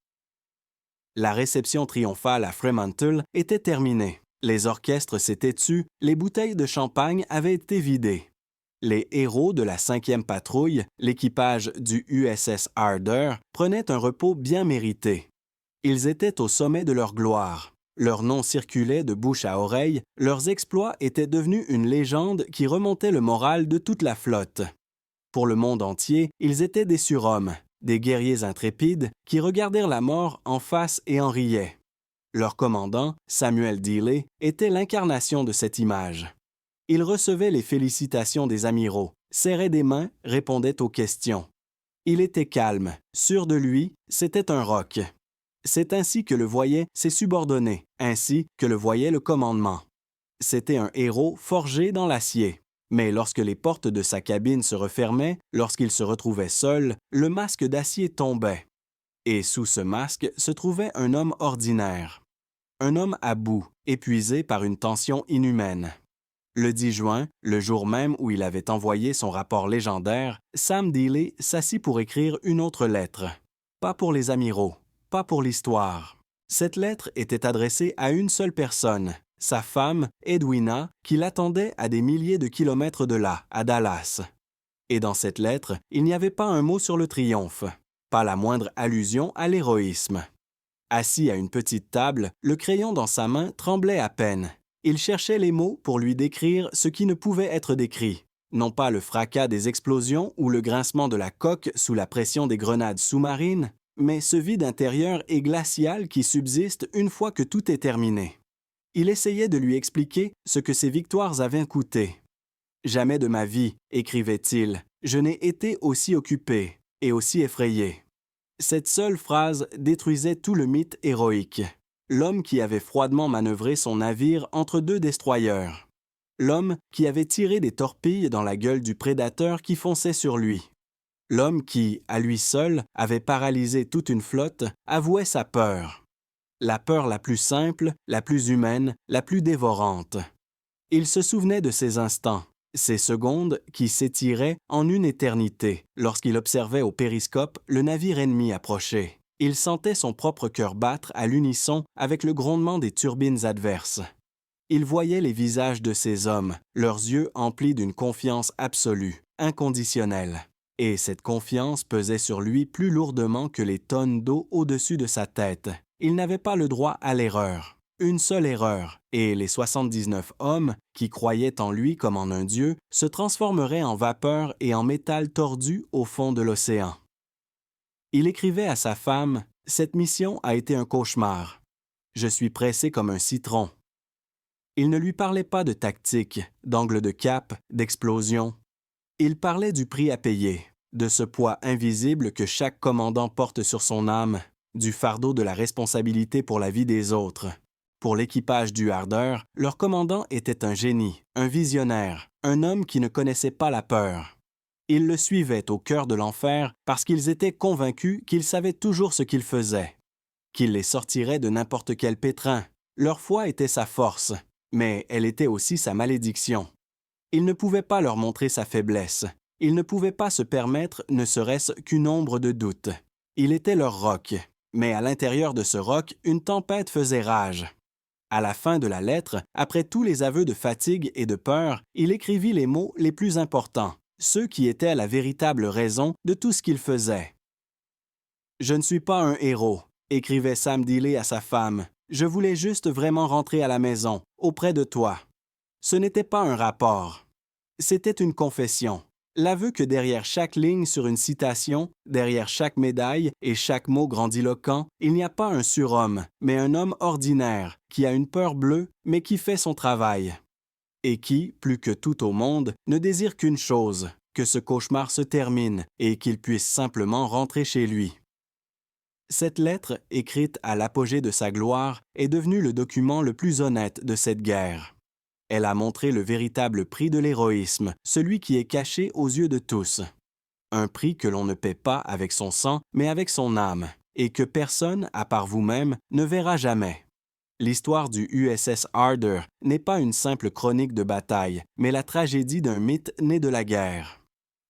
Speaker 1: La réception triomphale à Fremantle était terminée. Les orchestres s'étaient tus, les bouteilles de champagne avaient été vidées. Les héros de la 5e patrouille, l'équipage du USS Harder, prenaient un repos bien mérité. Ils étaient au sommet de leur gloire. Leurs noms circulaient de bouche à oreille, leurs exploits étaient devenus une légende qui remontait le moral de toute la flotte. Pour le monde entier, ils étaient des surhommes, des guerriers intrépides qui regardèrent la mort en face et en riaient. Leur commandant, Samuel Dealey, était l'incarnation de cette image. Il recevait les félicitations des amiraux, serrait des mains, répondait aux questions. Il était calme, sûr de lui, c'était un roc. C'est ainsi que le voyaient ses subordonnés, ainsi que le voyait le commandement. C'était un héros forgé dans l'acier. Mais lorsque les portes de sa cabine se refermaient, lorsqu'il se retrouvait seul, le masque d'acier tombait. Et sous ce masque se trouvait un homme ordinaire. Un homme à bout, épuisé par une tension inhumaine. Le 10 juin, le jour même où il avait envoyé son rapport légendaire, Sam Dealey s'assit pour écrire une autre lettre. Pas pour les amiraux, pas pour l'histoire. Cette lettre était adressée à une seule personne, sa femme, Edwina, qui l'attendait à des milliers de kilomètres de là, à Dallas. Et dans cette lettre, il n'y avait pas un mot sur le triomphe, pas la moindre allusion à l'héroïsme. Assis à une petite table, le crayon dans sa main tremblait à peine. Il cherchait les mots pour lui décrire ce qui ne pouvait être décrit. Non pas le fracas des explosions ou le grincement de la coque sous la pression des grenades sous-marines, mais ce vide intérieur et glacial qui subsiste une fois que tout est terminé. Il essayait de lui expliquer ce que ses victoires avaient coûté. « Jamais de ma vie, écrivait-il, je n'ai été aussi occupé et aussi effrayé. » Cette seule phrase détruisait tout le mythe héroïque. L'homme qui avait froidement manœuvré son navire entre deux destroyers. L'homme qui avait tiré des torpilles dans la gueule du prédateur qui fonçait sur lui. L'homme qui, à lui seul, avait paralysé toute une flotte, avouait sa peur. La peur la plus simple, la plus humaine, la plus dévorante. Il se souvenait de ces instants, ces secondes qui s'étiraient en une éternité lorsqu'il observait au périscope le navire ennemi approcher. Il sentait son propre cœur battre à l'unisson avec le grondement des turbines adverses. Il voyait les visages de ces hommes, leurs yeux emplis d'une confiance absolue, inconditionnelle. Et cette confiance pesait sur lui plus lourdement que les tonnes d'eau au-dessus de sa tête. Il n'avait pas le droit à l'erreur. Une seule erreur, et les 79 hommes, qui croyaient en lui comme en un dieu, se transformeraient en vapeur et en métal tordu au fond de l'océan. Il écrivait à sa femme « Cette mission a été un cauchemar. Je suis pressé comme un citron. » Il ne lui parlait pas de tactique, d'angle de cap, d'explosion. Il parlait du prix à payer, de ce poids invisible que chaque commandant porte sur son âme, du fardeau de la responsabilité pour la vie des autres. Pour l'équipage du Harder, leur commandant était un génie, un visionnaire, un homme qui ne connaissait pas la peur. Ils le suivaient au cœur de l'enfer parce qu'ils étaient convaincus qu'il savait toujours ce qu'il faisait, qu'il les sortirait de n'importe quel pétrin. Leur foi était sa force, mais elle était aussi sa malédiction. Il ne pouvait pas leur montrer sa faiblesse. Il ne pouvait pas se permettre ne serait-ce qu'une ombre de doute. Il était leur roc, Mais à l'intérieur de ce roc, une tempête faisait rage. À la fin de la lettre, après tous les aveux de fatigue et de peur, il écrivit les mots les plus importants, ceux qui étaient la véritable raison de tout ce qu'il faisait. « Je ne suis pas un héros », écrivait Sam Dealey à sa femme. « Je voulais juste vraiment rentrer à la maison, auprès de toi. » Ce n'était pas un rapport. C'était une confession. L'aveu que derrière chaque ligne sur une citation, derrière chaque médaille et chaque mot grandiloquent, il n'y a pas un surhomme, mais un homme ordinaire, qui a une peur bleue, mais qui fait son travail. Et qui, plus que tout au monde, ne désire qu'une chose, que ce cauchemar se termine et qu'il puisse simplement rentrer chez lui. Cette lettre, écrite à l'apogée de sa gloire, est devenue le document le plus honnête de cette guerre. Elle a montré le véritable prix de l'héroïsme, celui qui est caché aux yeux de tous. Un prix que l'on ne paie pas avec son sang, mais avec son âme, et que personne, à part vous-même, ne verra jamais. L'histoire du USS Harder n'est pas une simple chronique de bataille, mais la tragédie d'un mythe né de la guerre.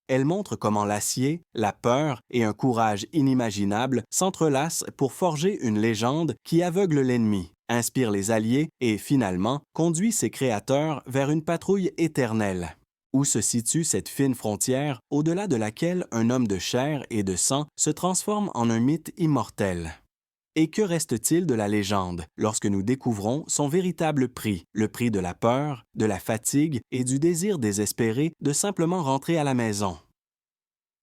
Speaker 1: Elle montre comment l'acier, la peur et un courage inimaginable s'entrelacent pour forger une légende qui aveugle l'ennemi, inspire les alliés et, finalement, conduit ses créateurs vers une patrouille éternelle. Où se situe cette fine frontière au-delà de laquelle un homme de chair et de sang se transforme en un mythe immortel? Et que reste-t-il de la légende lorsque nous découvrons son véritable prix, le prix de la peur, de la fatigue et du désir désespéré de simplement rentrer à la maison?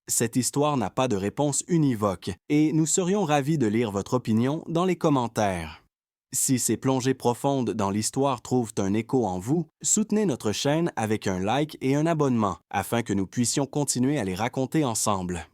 Speaker 1: Cette histoire n'a pas de réponse univoque et nous serions ravis de lire votre opinion dans les commentaires. Si ces plongées profondes dans l'histoire trouvent un écho en vous, soutenez notre chaîne avec un like et un abonnement afin que nous puissions continuer à les raconter ensemble.